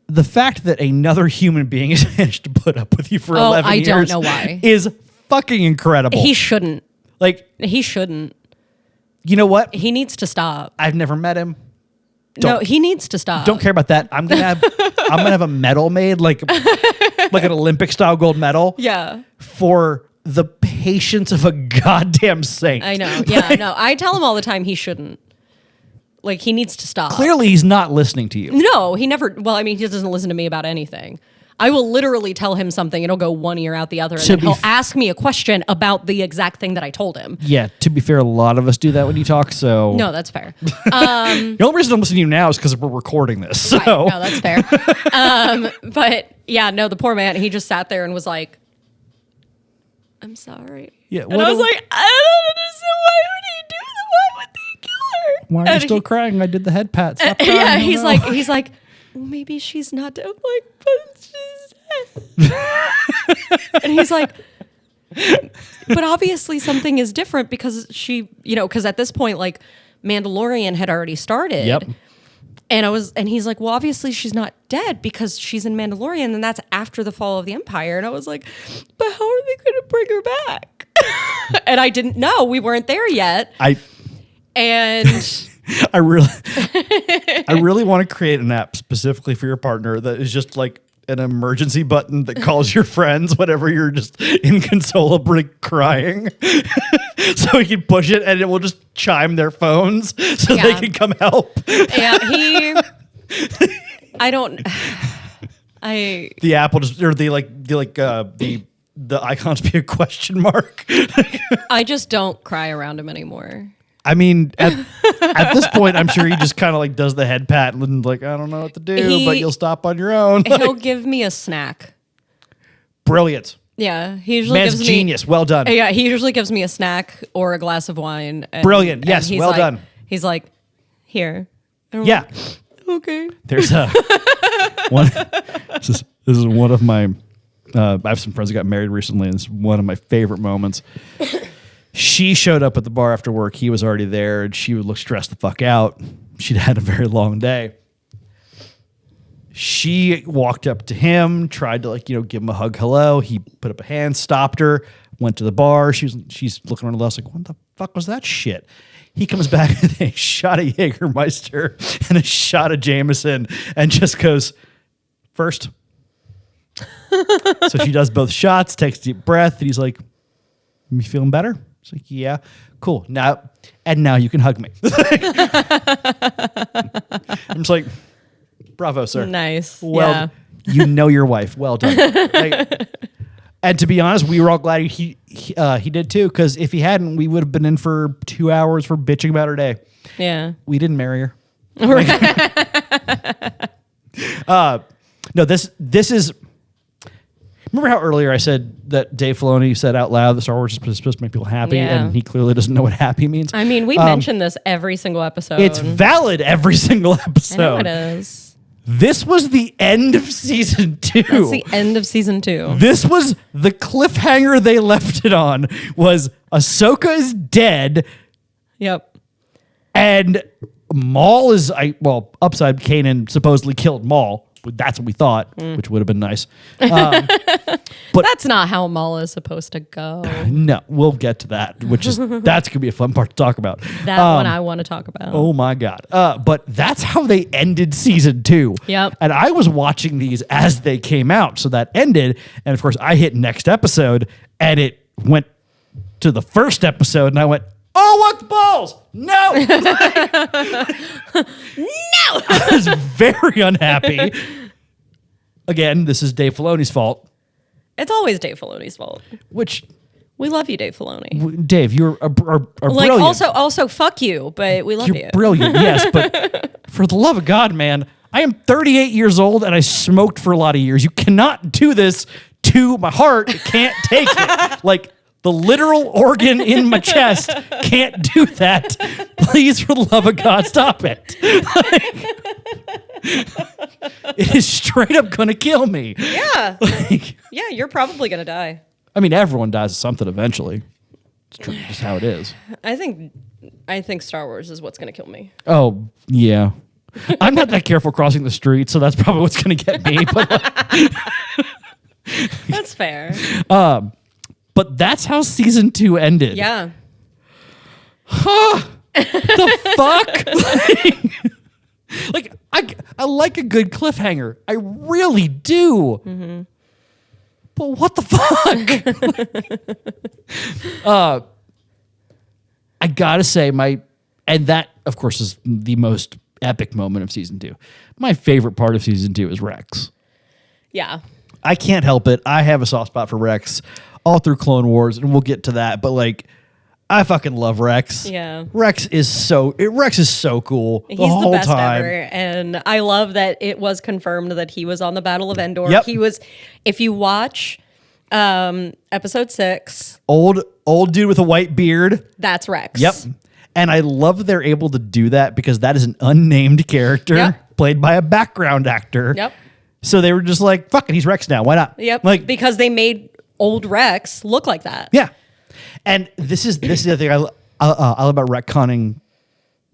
the fact that another human being has managed to put up with you for 11 years. I don't know why. Is fucking incredible. He shouldn't. Like, He shouldn't. you know what? He needs to stop. I've never met him. No, he needs to stop. Don't care about that. I'm gonna have a medal made, like an Olympic style gold medal. Yeah. For the patience of a goddamn saint. I know. Yeah, no. I tell him all the time he shouldn't. Like, he needs to stop. Clearly, he's not listening to you. No, he never. Well, I mean, he doesn't listen to me about anything. I will literally tell him something. It'll go one ear out the other. And then he'll ask me a question about the exact thing that I told him. Yeah, to be fair, a lot of us do that when you talk, so. No, that's fair. The only reason I'm listening to you now is because we're recording this. So. Right. No, that's fair. But yeah, no, the poor man, he just sat there and was like, I'm sorry. Yeah, And I was like, I don't understand. Why would he do that? Why would they kill her? Why are you And still crying? I did the head pat. Stop crying. Yeah, No. he's like, well, maybe she's not dead. I'm like, but she's dead. And he's like, but obviously something is different because she, because at this point, like, Mandalorian had already started. Yep. And he's like, well, obviously she's not dead because she's in Mandalorian, and that's after the fall of the Empire. And I was like, but how are they going to bring her back? And I didn't know. We weren't there yet. And I really want to create an app specifically for your partner that is just like an emergency button that calls your friends whenever you're just inconsolably crying. So you can push it and it will just chime their phones so they can come help. Yeah, the app will just, or the icons be a question mark. I just don't cry around him anymore. I mean, at this point, I'm sure he just kind of like does the head pat and like, I don't know what to do, but you'll stop on your own. He'll give me a snack. Brilliant. Yeah, he usually Man's gives genius. Well done. Yeah, he usually gives me a snack or a glass of wine. Brilliant. Yes, he's well like, done. He's like, here. And I'm Yeah. like, okay. There's a one. This is one of my. I have some friends that got married recently, and it's one of my favorite moments. She showed up at the bar after work. He was already there, and she would look stressed the fuck out. She'd had a very long day. She walked up to him, tried to give him a hug, hello. He put up a hand, stopped her, went to the bar. She's looking around the house like, what the fuck was that shit? He comes back with a shot of Jägermeister and a shot of Jameson and just goes, first. So she does both shots, takes a deep breath, and he's like, you feeling better? It's like, yeah, cool. Now you can hug me. I'm just like, bravo, sir. Nice. Well, you know your wife. Well done. And to be honest, we were all glad he did too, because if he hadn't, we would have been in for 2 hours for bitching about her day. Yeah. We didn't marry her. No, this is. Remember how earlier I said that Dave Filoni said out loud that Star Wars is supposed to make people happy, and he clearly doesn't know what happy means? I mean, we mentioned this every single episode. It's valid every single episode. I know it is. This was the end of season 2. That's the end of season 2. This was the cliffhanger they left it on, was Ahsoka is dead. Yep. And Maul is, upside Kanan supposedly killed Maul. That's what we thought, which would have been nice. But that's not how Maul is supposed to go. No, we'll get to that, that's going to be a fun part to talk about. That one I want to talk about. Oh my God. But that's how they ended season 2. Yep. And I was watching these as they came out. So that ended. And of course I hit next episode and it went to the first episode and I went, oh, what the balls? No. No. I was very unhappy. Again, this is Dave Filoni's fault. It's always Dave Filoni's fault. Which, we love you, Dave Filoni. Dave, you're a like brilliant. Also, fuck you, but we love You're you. brilliant, yes, but for the love of God, man, I am 38 years old and I smoked for a lot of years. You cannot do this to my heart. It can't take it. Like, the literal organ in my chest can't do that. Please, for the love of God, stop it. It is straight up going to kill me. Yeah. Yeah, you're probably going to die. I mean, everyone dies of something eventually. It's true, just how it is. I think Star Wars is what's going to kill me. Oh, yeah. I'm not that careful crossing the street, so that's probably what's going to get me. But That's fair. but that's how season 2 ended. Yeah. The fuck? Like, I like a good cliffhanger. I really do. Mm-hmm. But what the fuck? I gotta say, and that, of course, is the most epic moment of season 2. My favorite part of season 2 is Rex. Yeah. I can't help it. I have a soft spot for Rex all through Clone Wars, and we'll get to that. But like, I fucking love Rex. Yeah. Rex is so cool. He's the whole best time. ever. And I love that it was confirmed that he was on the Battle of Endor. Yep. He was, if you watch episode 6. Old dude with a white beard. That's Rex. Yep. And I love they're able to do that because that is an unnamed character Yep. played by a background actor. Yep. So they were just like, fuck it, he's Rex now. Why not? Yep. Like, because they made old Rex look like that. yeah. And this is the thing I love about retconning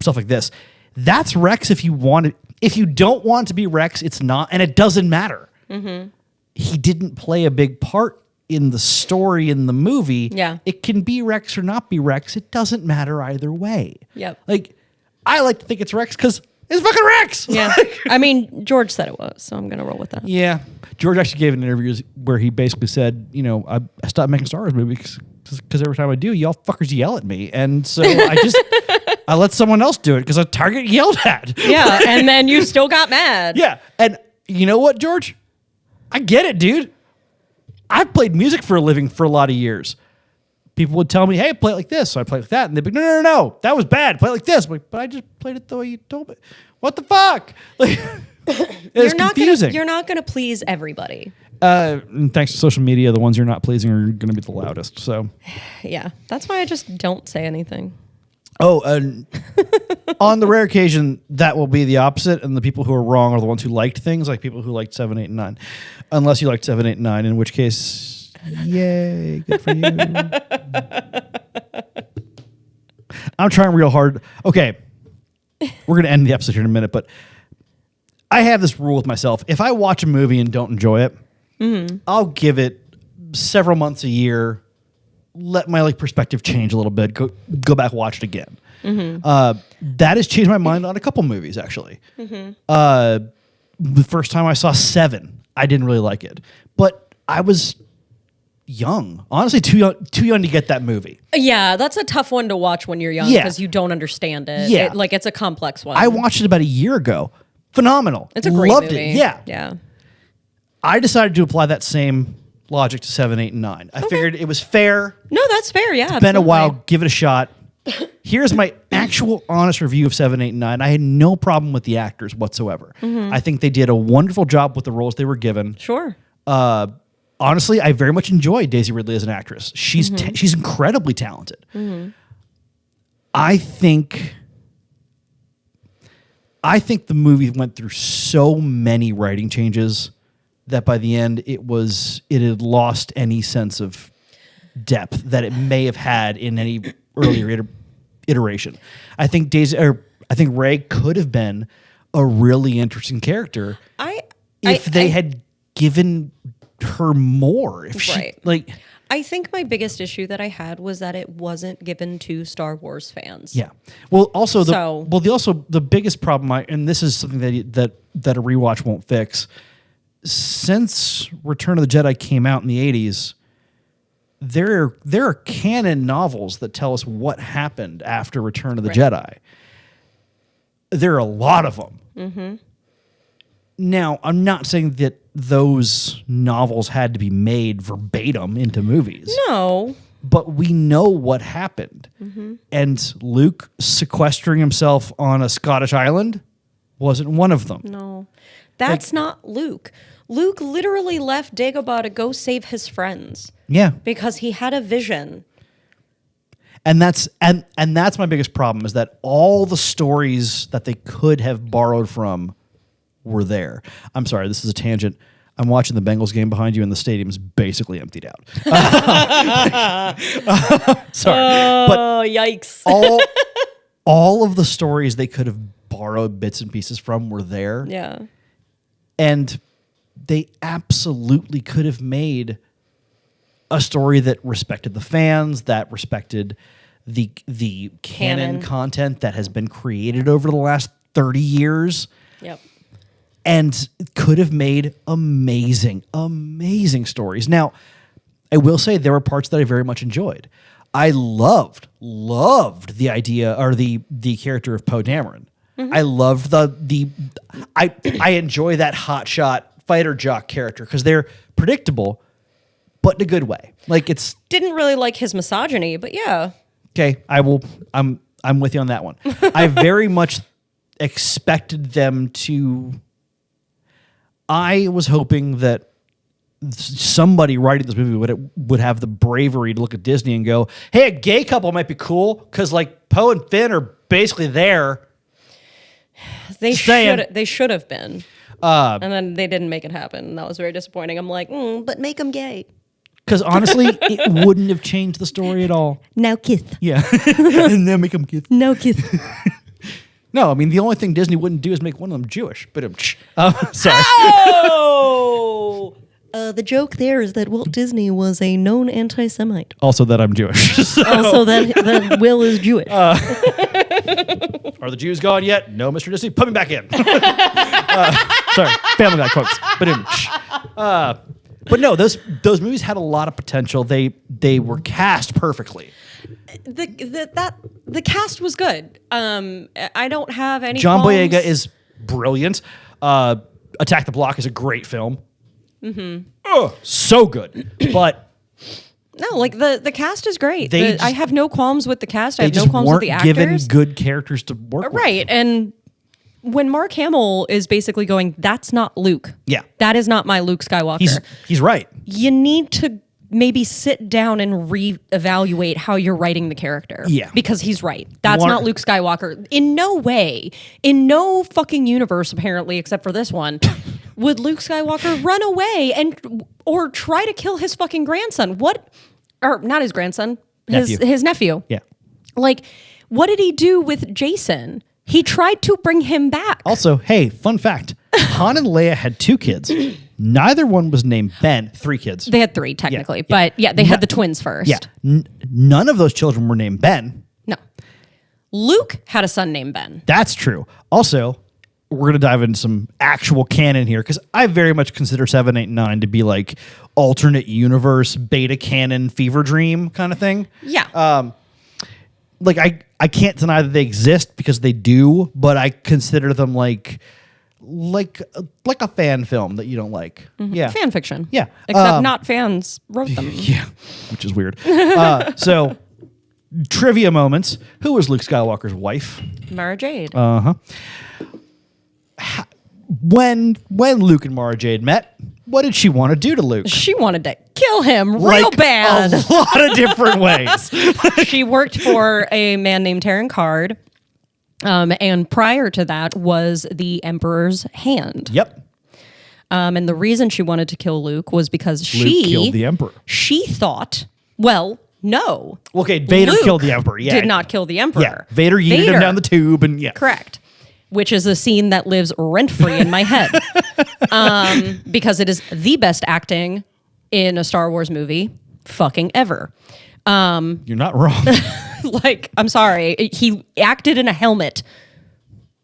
stuff like this. That's Rex if you want it. If you don't want to be Rex, it's not, and it doesn't matter. Mm-hmm. He didn't play a big part in the story in the movie. Yeah. It can be Rex or not be Rex. It doesn't matter either way. Yep. Like, I like to think it's Rex because it's fucking Rex. Yeah. I mean, George said it was, so I'm going to roll with that. Yeah. George actually gave an interview where he basically said, I stopped making Star Wars movies because every time I do, y'all fuckers yell at me. And so I let someone else do it because I target yelled at. Yeah. And then you still got mad. Yeah. And you know what, George? I get it, dude. I've played music for a living for a lot of years. People would tell me, hey, play it like this. So I play it like that. And they'd be like, no. That was bad. Play it like this. I'm like, but I just played it the way you told me. What the fuck? Like, it's confusing. You're not gonna please everybody. And thanks to social media, the ones you're not pleasing are going to be the loudest. So, Yeah. That's why I just don't say anything. oh, on the rare occasion that will be the opposite, and the people who are wrong are the ones who liked things, like people who liked 7, 8, and 9. Unless you liked 7, 8, and 9, in which case, yay, good for you. I'm trying real hard. Okay, we're going to end the episode here in a minute, but I have this rule with myself. If I watch a movie and don't enjoy it, I'll give it several months, a year, let my perspective change a little bit, go back, watch it again. That has changed my mind on a couple movies, actually. The first time I saw 7, I didn't really like it, but I was young, honestly, too young to get that movie. Yeah, that's a tough one to watch when you're young because you don't understand it. Yeah. It's a complex one. I watched it about a year ago. Phenomenal. It's a great Loved movie. it. Yeah. Yeah. I decided to apply that same logic to 7, 8, and 9. I figured it was fair. No, that's fair. Yeah. Been a while. Give it a shot. Here's my actual honest review of 7, 8, and 9. I had no problem with the actors whatsoever. I think they did a wonderful job with the roles they were given. Sure. Honestly, I very much enjoy Daisy Ridley as an actress. She's she's incredibly talented. I think the movie went through so many writing changes that by the end it had lost any sense of depth that it may have had in any earlier iteration. I think Rey could have been a really interesting character if they had given her more. If she I think my biggest issue that I had was that it wasn't given to Star Wars fans. Yeah. Well, also the biggest problem, and this is something that a rewatch won't fix. Since Return of the Jedi came out in the 80s, there are canon novels that tell us what happened after Return of the Jedi. There are a lot of them. Now, I'm not saying that those novels had to be made verbatim into movies. No. But we know what happened. And Luke sequestering himself on a Scottish island wasn't one of them. No. That's not Luke. Luke literally left Dagobah to go save his friends. Yeah. Because he had a vision. And that's my biggest problem, is that all the stories that they could have borrowed from were there. I'm sorry, this is a tangent. I'm watching the Bengals game behind you, and the stadium's basically emptied out. Sorry, Oh, yikes. all of the stories they could have borrowed bits and pieces from were there. Yeah. And they absolutely could have made a story that respected the fans, that respected the canon content that has been created over the last 30 years. Yep. And could have made amazing, amazing stories. Now, I will say there were parts that I very much enjoyed. I loved the idea or the character of Poe Dameron. I loved I enjoy that hotshot fighter jock character because they're predictable, but in a good way. Like it's Didn't really like his misogyny, but yeah. okay. I'm with you on that one. I very much expected them to. I was hoping that somebody writing this movie would have the bravery to look at Disney and go, "Hey, a gay couple might be cool because like Poe and Finn are basically there." They should have been. And then they didn't make it happen. And that was very disappointing. I'm like, but make them gay. Because honestly, it wouldn't have changed the story at all. Now kiss. Yeah, and then make them kiss. No kiss. No, I mean the only thing Disney wouldn't do is make one of them Jewish. But sorry. Oh! The joke there is that Walt Disney was a known anti-Semite. Also that I'm Jewish. So. Also that Will is Jewish. Are the Jews gone yet? No, Mr. Disney. Put me back in. Sorry, Family Guy quotes. But no, those movies had a lot of potential. They were cast perfectly. The cast was good. I don't have any. John qualms. Boyega is brilliant. Attack the Block is a great film. Mm-hmm. Oh, so good. But no, like the cast is great. I have no qualms with the cast. I they have no just qualms weren't with the actors. given good characters to work with. Right, and when Mark Hamill is basically going, "That's not Luke. Yeah, that is not my Luke Skywalker." He's right. You need to maybe sit down and reevaluate how you're writing the character. Yeah. Because he's right. That's not Luke Skywalker. In no way, in no fucking universe, apparently, except for this one, would Luke Skywalker run away or try to kill his fucking grandson. Or not his grandson, his nephew. Yeah. Like, what did he do with Jason? He tried to bring him back. Also, hey, fun fact. Han and Leia had 2 kids. Neither one was named Ben. 3 kids. They had 3 technically, but yeah, they had the twins first. Yeah. None of those children were named Ben. No. Luke had a son named Ben. That's true. Also, we're going to dive into some actual canon here because I very much consider 7, 8, and 9 to be like alternate universe, beta canon, fever dream kind of thing. Yeah. Like I can't deny that they exist because they do, but I consider them like a fan film that you don't like. Mm-hmm. Yeah. Fan fiction. Yeah. Except not fans wrote them. Yeah. Which is weird. So trivia moments. Who was Luke Skywalker's wife? Mara Jade. Uh-huh. When Luke and Mara Jade met, what did she want to do to Luke? She wanted to kill him real bad. A lot of different ways. She worked for a man named Terran Card. And prior to that was the Emperor's hand. Yep. And the reason she wanted to kill Luke was because Luke killed the Emperor. She thought, well, no. Okay, Vader Luke killed the Emperor. Yeah. did not kill the Emperor. Yeah. Vader yeeted him down the tube and yeah. Correct. Which is a scene that lives rent-free in my head. Because it is the best acting in a Star Wars movie fucking ever. You're not wrong. Like, I'm sorry. He acted in a helmet.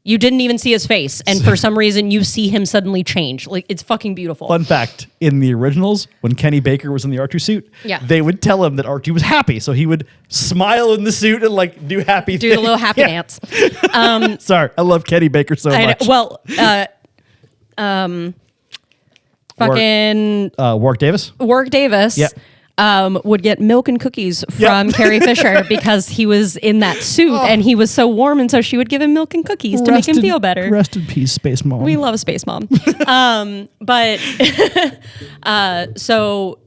You didn't even see his face. And for some reason, you see him suddenly change. Like, it's fucking beautiful. Fun fact, in the originals, when Kenny Baker was in the R2 suit, they would tell him that R2 was happy. So he would smile in the suit and like do happy things. Do the little happy dance. Sorry, I love Kenny Baker so much. Well, fucking... Warwick Davis? Warwick Davis. Yep. Would get milk and cookies from Carrie Fisher because he was in that suit and he was so warm, and so she would give him milk and cookies to make him feel better. Rest in peace, Space Mom. We love Space Mom. So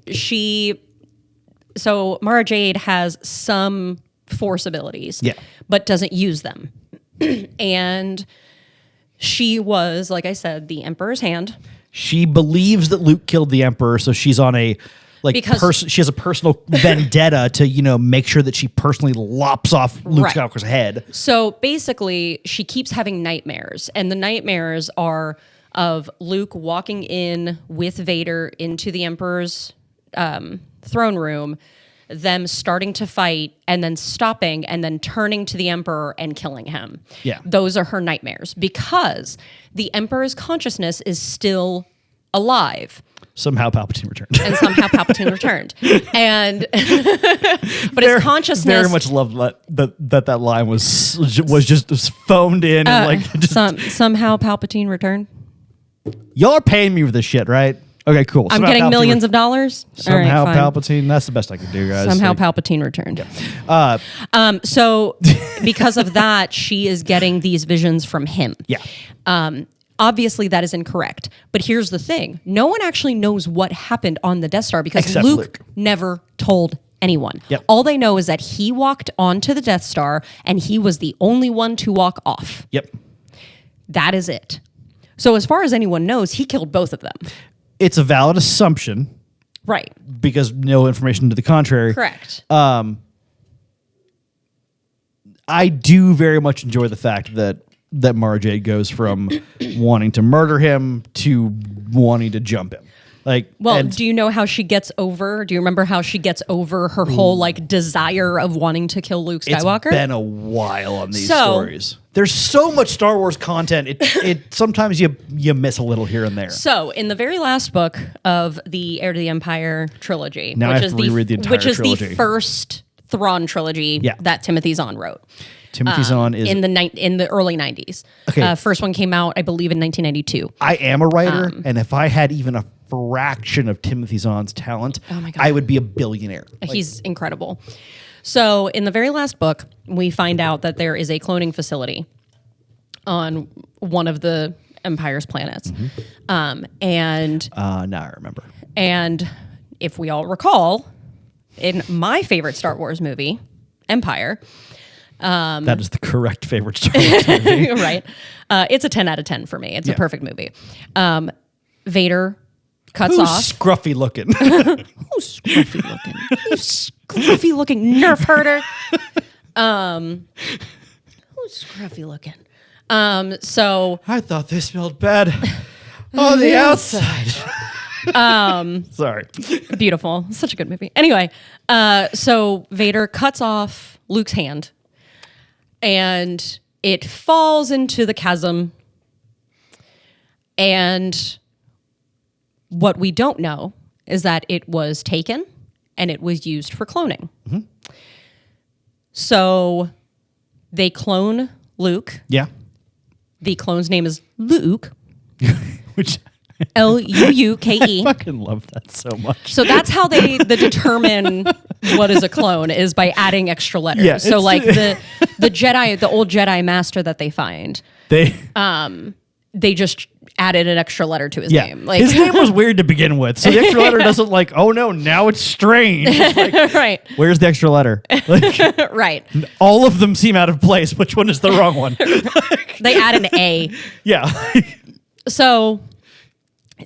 Mara Jade has some Force abilities, but doesn't use them. And she was, like I said, the Emperor's hand. She believes that Luke killed the Emperor, so she's on a she has a personal vendetta to make sure that she personally lops off Luke Skywalker's head. So basically, she keeps having nightmares, and the nightmares are of Luke walking in with Vader into the Emperor's throne room, them starting to fight, and then stopping, and then turning to the Emperor and killing him. Yeah. Those are her nightmares because the Emperor's consciousness is still alive. Somehow Palpatine returned. And somehow Palpatine returned. And but his consciousness very much loved that line was just phoned in and somehow Palpatine returned. Y'all are paying me for this shit, right? Okay, cool. I'm getting millions of dollars. Somehow right, Palpatine. That's the best I can do, guys. Somehow Palpatine returned. Yeah. So because of that, she is getting these visions from him. Yeah. Obviously, that is incorrect. But here's the thing. No one actually knows what happened on the Death Star because Except Luke Luke never told anyone. Yep. All they know is that he walked onto the Death Star and he was the only one to walk off. Yep. That is it. So as far as anyone knows, he killed both of them. It's a valid assumption. Right. Because no information to the contrary. Correct. I do very much enjoy the fact that Mara Jade goes from wanting to murder him to wanting to jump him. Do you know how she gets over? Do you remember how she gets over her whole desire of wanting to kill Luke Skywalker? It's been a while on these stories. There's so much Star Wars content. It sometimes you miss a little here and there. So in the very last book of the Heir to the Empire trilogy, now I have to reread the entire trilogy. Which is the first Thrawn trilogy that Timothy Zahn wrote. Timothy Zahn is in the early 90s. Okay. First one came out, I believe, in 1992. I am a writer, and if I had even a fraction of Timothy Zahn's talent, I would be a billionaire. He's incredible. So in the very last book, we find out that there is a cloning facility on one of the Empire's planets. And now I remember. And if we all recall, in my favorite Star Wars movie, Empire, that is the correct favorite Star Wars movie. Right. It's a 10 out of 10 for me. It's a perfect movie. Vader cuts off. Scruffy looking? Who's scruffy looking? Who's scruffy looking nerf herder? Who's scruffy looking? So I thought they smelled bad on the outside. Sorry. Beautiful. Such a good movie. Anyway, so Vader cuts off Luke's hand and it falls into the chasm. And what we don't know is that it was taken and it was used for cloning. So they clone Luke. Yeah. The clone's name is Luke. Which Luuke. I fucking love that so much. So that's how they determine what is a clone is by adding extra letters. Yeah, so the Jedi, the old Jedi master that they find, they just added an extra letter to his name. His name was weird to begin with. So the extra letter doesn't oh no, now it's strange. It's right. Where's the extra letter? Right. All of them seem out of place. Which one is the wrong one? They add an A. Yeah. So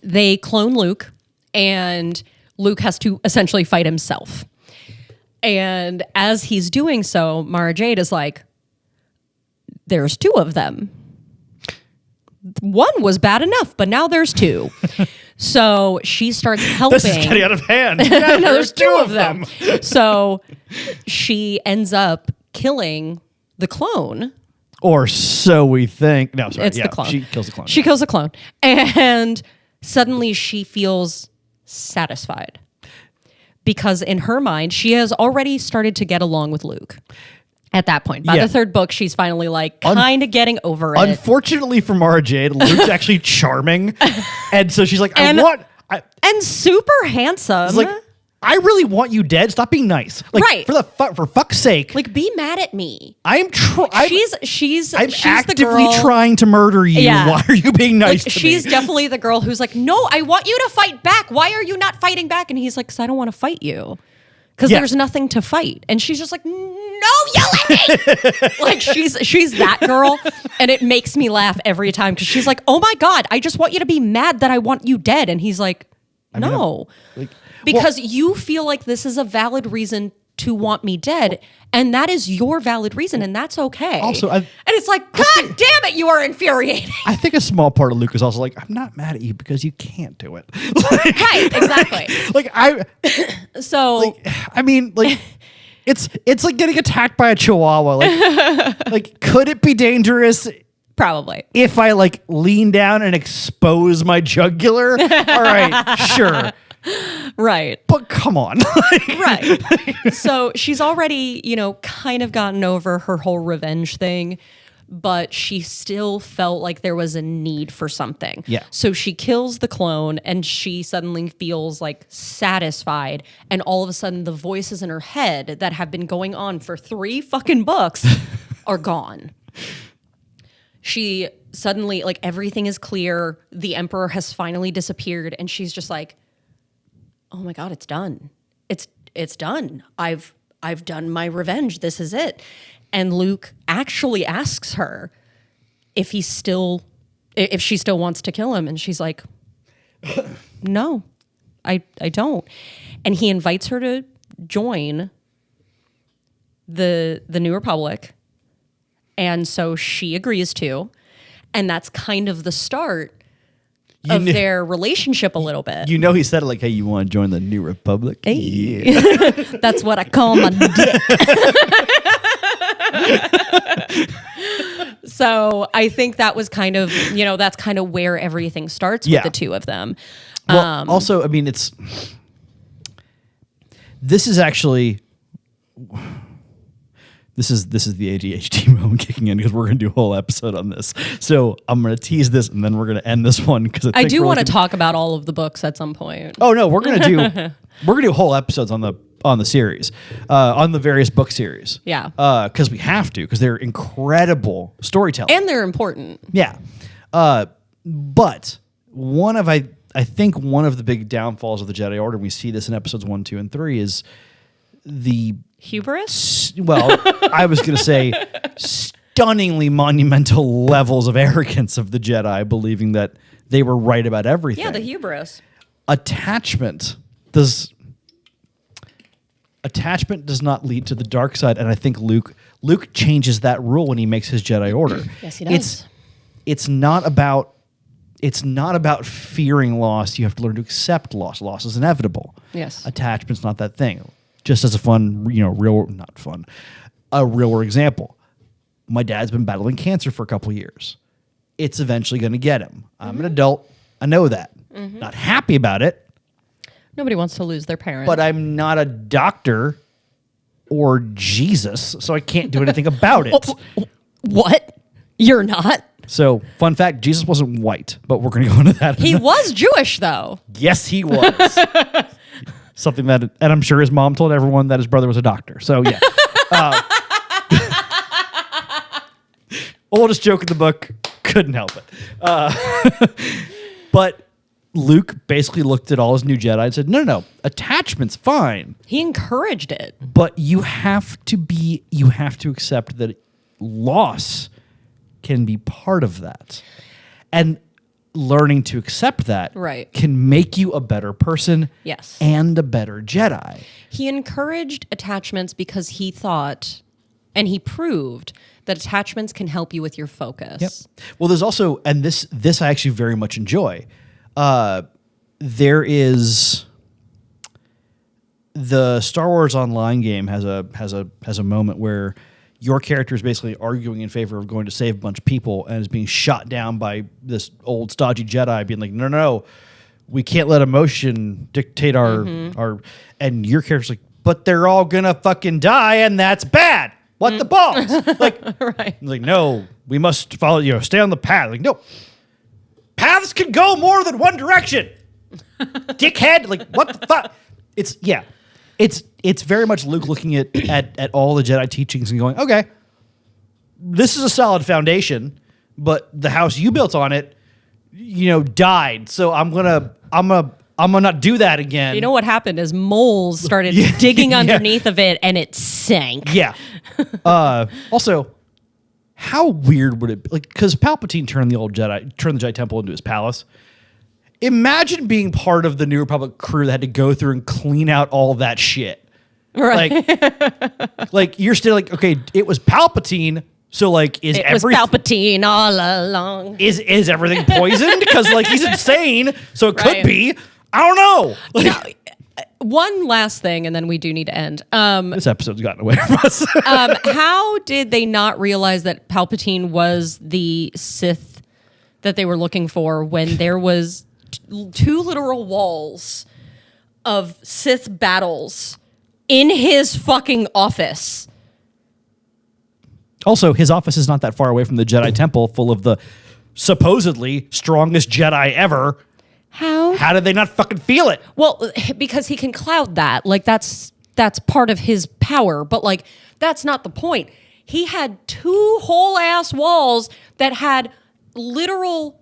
they clone Luke, and Luke has to essentially fight himself. And as he's doing so, Mara Jade is like, there's two of them. One was bad enough, but now there's two. So she starts helping. This is getting out of hand. No, there's two of them. So she ends up killing the clone. Or so we think. No, sorry. It's the clone. She kills the clone. She kills the clone. And suddenly she feels satisfied. Because in her mind, she has already started to get along with Luke. At that point. By the third book, she's finally kind of getting over it. Unfortunately for Mara Jade, Luke's actually charming. And so she's like, and super handsome. I really want you dead. Stop being nice. Right. For fuck's sake. Be mad at me. I'm she's actively the girl, trying to murder you. Yeah. Why are you being nice to me? She's definitely the girl who's no, I want you to fight back. Why are you not fighting back? And he's like, because I don't want to fight you. Because there's nothing to fight. And she's just like, no, yell at me. Like she's that girl, and it makes me laugh every time because she's like, oh my God, I just want you to be mad that I want you dead. And he's like, no, because you feel like this is a valid reason to want me dead, and that is your valid reason, and that's okay. Also, and it's like, God damn it, you are infuriating. I think a small part of Luke is also like, I'm not mad at you because you can't do it. Right, exactly. It's like getting attacked by a chihuahua. Like, could it be dangerous? Probably. If I like lean down and expose my jugular, all right, sure. Right. But come on. Right. So she's already, kind of gotten over her whole revenge thing, but she still felt like there was a need for something. Yeah. So she kills the clone and she suddenly feels like satisfied. And all of a sudden the voices in her head that have been going on for 3 fucking books are gone. She suddenly, like, everything is clear. The Emperor has finally disappeared. And she's just like, oh my God, it's done. It's done. I've done my revenge. This is it. And Luke actually asks her if she still wants to kill him. And she's like, no, I don't. And he invites her to join the New Republic. And so she agrees to. And that's kind of the start of their relationship a little bit. He said it like, hey, you want to join the New Republic? Hey. Yeah. That's what I call my dick. So I think that was kind of, that's kind of where everything starts with the two of them. Well, also, I mean, this is actually... This is the ADHD moment kicking in because we're going to do a whole episode on this. So I'm going to tease this and then we're going to end this one because I do want to talk about all of the books at some point. Oh no, we're going to do whole episodes on the series, on the various book series. Yeah, because we have to because they're incredible storytelling and they're important. Yeah, but I think one of the big downfalls of the Jedi Order, and we see this in episodes 1, 2, and 3, is the hubris? Well, I was going to say stunningly monumental levels of arrogance of the Jedi, believing that they were right about everything. Yeah, the hubris. Attachment does not lead to the dark side, and I think Luke changes that rule when he makes his Jedi Order. Yes, he does. It's not about fearing loss. You have to learn to accept loss. Loss is inevitable. Yes. Attachment's not that thing. Just as a fun, real world example. My dad's been battling cancer for a couple years. It's eventually going to get him. I'm an adult. I know that. Not happy about it. Nobody wants to lose their parent. But I'm not a doctor or Jesus, so I can't do anything about it. What? You're not? So, fun fact, Jesus wasn't white, but we're going to go into that. He was Jewish, though. Yes, he was. Something and I'm sure his mom told everyone that his brother was a doctor. So, yeah. Oldest joke in the book, couldn't help it. But Luke basically looked at all his new Jedi and said, no, attachment's fine. He encouraged it. But you have to accept that loss can be part of that. And learning to accept that can make you a better person and a better Jedi. He encouraged attachments because he thought, and he proved, that attachments can help you with your focus. Yep. Well, there's also, and this I actually very much enjoy, there is... The Star Wars Online game has a moment where your character is basically arguing in favor of going to save a bunch of people and is being shot down by this old stodgy Jedi being like, no, we can't let emotion dictate our and your character's like, but they're all gonna fucking die and that's bad. What the balls? Like, like, no, we must follow, stay on the path. Like, no, paths can go more than one direction. Dickhead. Like, what the fuck? It's very much Luke looking at all the Jedi teachings and going, okay, this is a solid foundation, but the house you built on it, died. So I'm gonna I'm gonna not do that again. You know what happened is moles started digging underneath of it and it sank. Yeah. Also, how weird would it be? Like, because Palpatine turned the Jedi Temple into his palace. Imagine being part of the New Republic crew that had to go through and clean out all that shit. Right. Like you're still like, okay, it was Palpatine. So like, was Palpatine all along. Is everything poisoned? Because like he's insane. So it could Right. be. I don't know. Like, One last thing, and then we do need to end. this episode's gotten away from us. How did they not realize that Palpatine was the Sith that they were looking for when there was two literal walls of Sith battles in his fucking office? Also, his office is not that far away from the Jedi Temple, full of the supposedly strongest Jedi ever. How did they not fucking feel it? Well, because he can cloud that. Like that's part of his power, but like that's not the point. He had two whole ass walls that had literal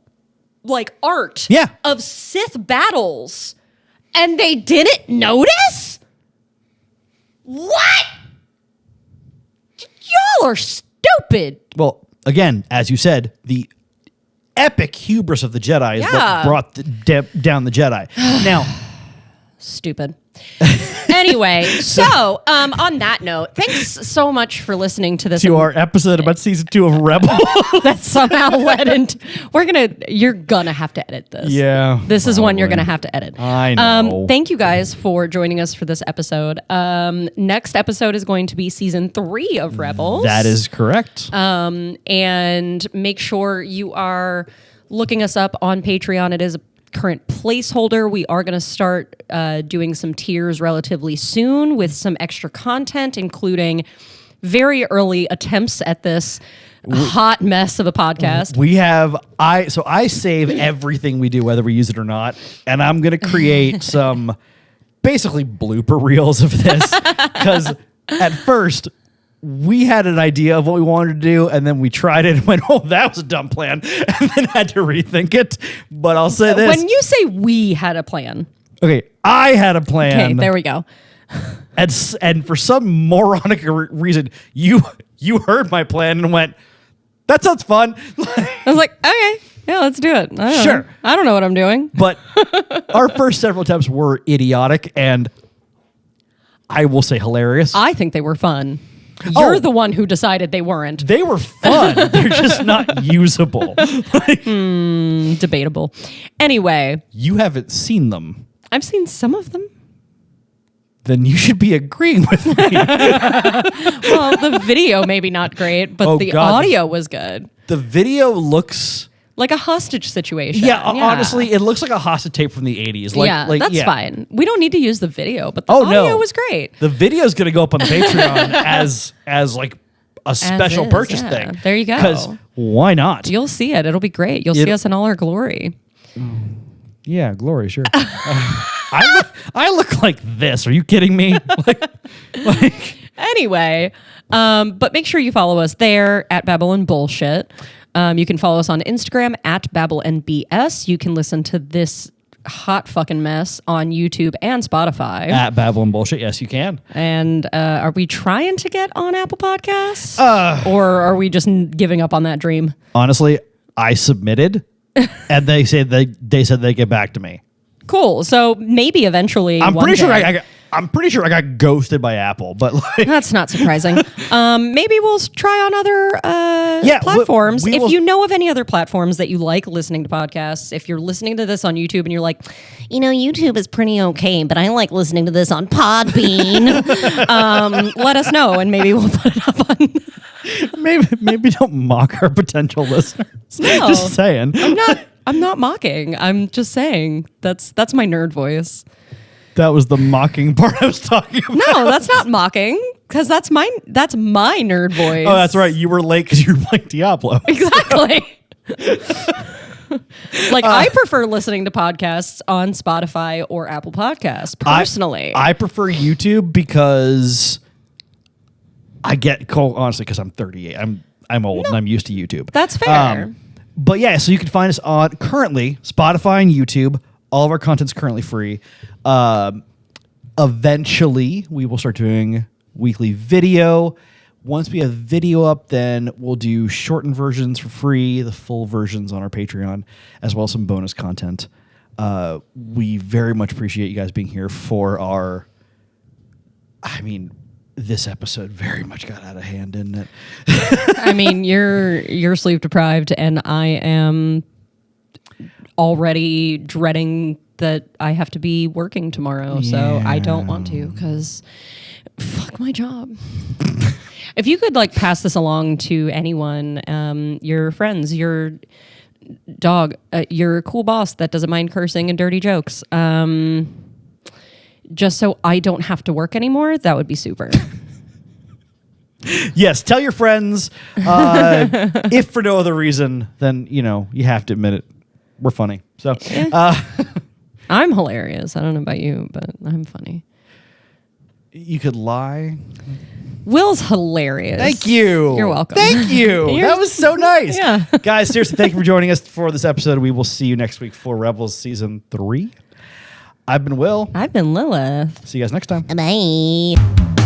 like art of Sith battles, and they didn't notice? What? Y'all are stupid. Well, again, as you said, the epic hubris of the Jedi is what brought down the Jedi. Now, stupid. Anyway, so on that note, thanks so much for listening to this. To our episode about season 2 of Rebel. That somehow led into. You're gonna have to edit this. Yeah. This is one you're gonna have to edit. I know. Thank you guys for joining us for this episode. Next episode is going to be season 3 of Rebels. That is correct. And make sure you are looking us up on Patreon. It is a current placeholder. We are going to start doing some tiers relatively soon with some extra content, including very early attempts at this hot mess of a podcast. I save everything we do, whether we use it or not, and I'm going to create some basically blooper reels of this, because at first we had an idea of what we wanted to do, and then we tried it and went, oh, that was a dumb plan, and then had to rethink it. But I'll say this. When you say we had a plan. Okay, I had a plan. Okay, there we go. And for some moronic reason, you heard my plan and went, that sounds fun. I was like, okay, yeah, let's do it. Sure. I don't know what I'm doing. But our first several attempts were idiotic, and I will say hilarious. I think they were fun. You're the one who decided they weren't. They were fun. They're just not usable. Debatable. Anyway. You haven't seen them. I've seen some of them. Then you should be agreeing with me. Well, the video maybe not great, but the audio was good. The video looks like a hostage situation. Yeah, honestly, it looks like a hostage tape from the 80s. That's fine. We don't need to use the video, but the audio was great. The video is going to go up on the Patreon as like a special purchase thing. There you go. Because why not? You'll see it. It'll be great. You'll see us in all our glory. Yeah, glory, sure. I look like this. Are you kidding me? Anyway, but make sure you follow us there at Babylon Bullshit. You can follow us on Instagram at BabylonBS. You can listen to this hot fucking mess on YouTube and Spotify. At Babylon Bullshit, yes, you can. And are we trying to get on Apple Podcasts? Or are we just giving up on that dream? Honestly, I submitted, and they said they'd get back to me. Cool. So maybe eventually. I'm pretty sure I got ghosted by Apple, but that's not surprising. Maybe we'll try on other platforms. If you know of any other platforms that you like listening to podcasts, if you're listening to this on YouTube and you're like, YouTube is pretty okay, but I like listening to this on Podbean, let us know and maybe we'll put it up on. maybe don't mock our potential listeners. No, just saying. I'm not mocking. I'm just saying that's my nerd voice. That was the mocking part I was talking about. No, that's not mocking, because that's my nerd voice. Oh, that's right. You were late because you were playing Diablo. Exactly. I prefer listening to podcasts on Spotify or Apple Podcasts, personally. I prefer YouTube because I get cold, honestly, because I'm 38. I'm old and I'm used to YouTube. That's fair. But yeah, so you can find us on currently Spotify and YouTube, All of our content's currently free. Eventually, we will start doing weekly video. Once we have video up, then we'll do shortened versions for free, the full versions on our Patreon, as well as some bonus content. We very much appreciate you guys being here for our... I mean, this episode very much got out of hand, didn't it? I mean, you're sleep deprived, and I am already dreading that I have to be working tomorrow. So I don't want to, because fuck my job. If you could like pass this along to anyone, your friends, your dog, your cool boss that doesn't mind cursing and dirty jokes, just so I don't have to work anymore, that would be super. Yes, tell your friends. If for no other reason, then you have to admit it. We're funny. So I'm hilarious. I don't know about you, but I'm funny. You could lie. Will's hilarious. Thank you. You're welcome. Thank you. That was so nice. Yeah. Guys, seriously, thank you for joining us for this episode. We will see you next week for Rebels Season 3. I've been Will. I've been Lilith. See you guys next time. Bye.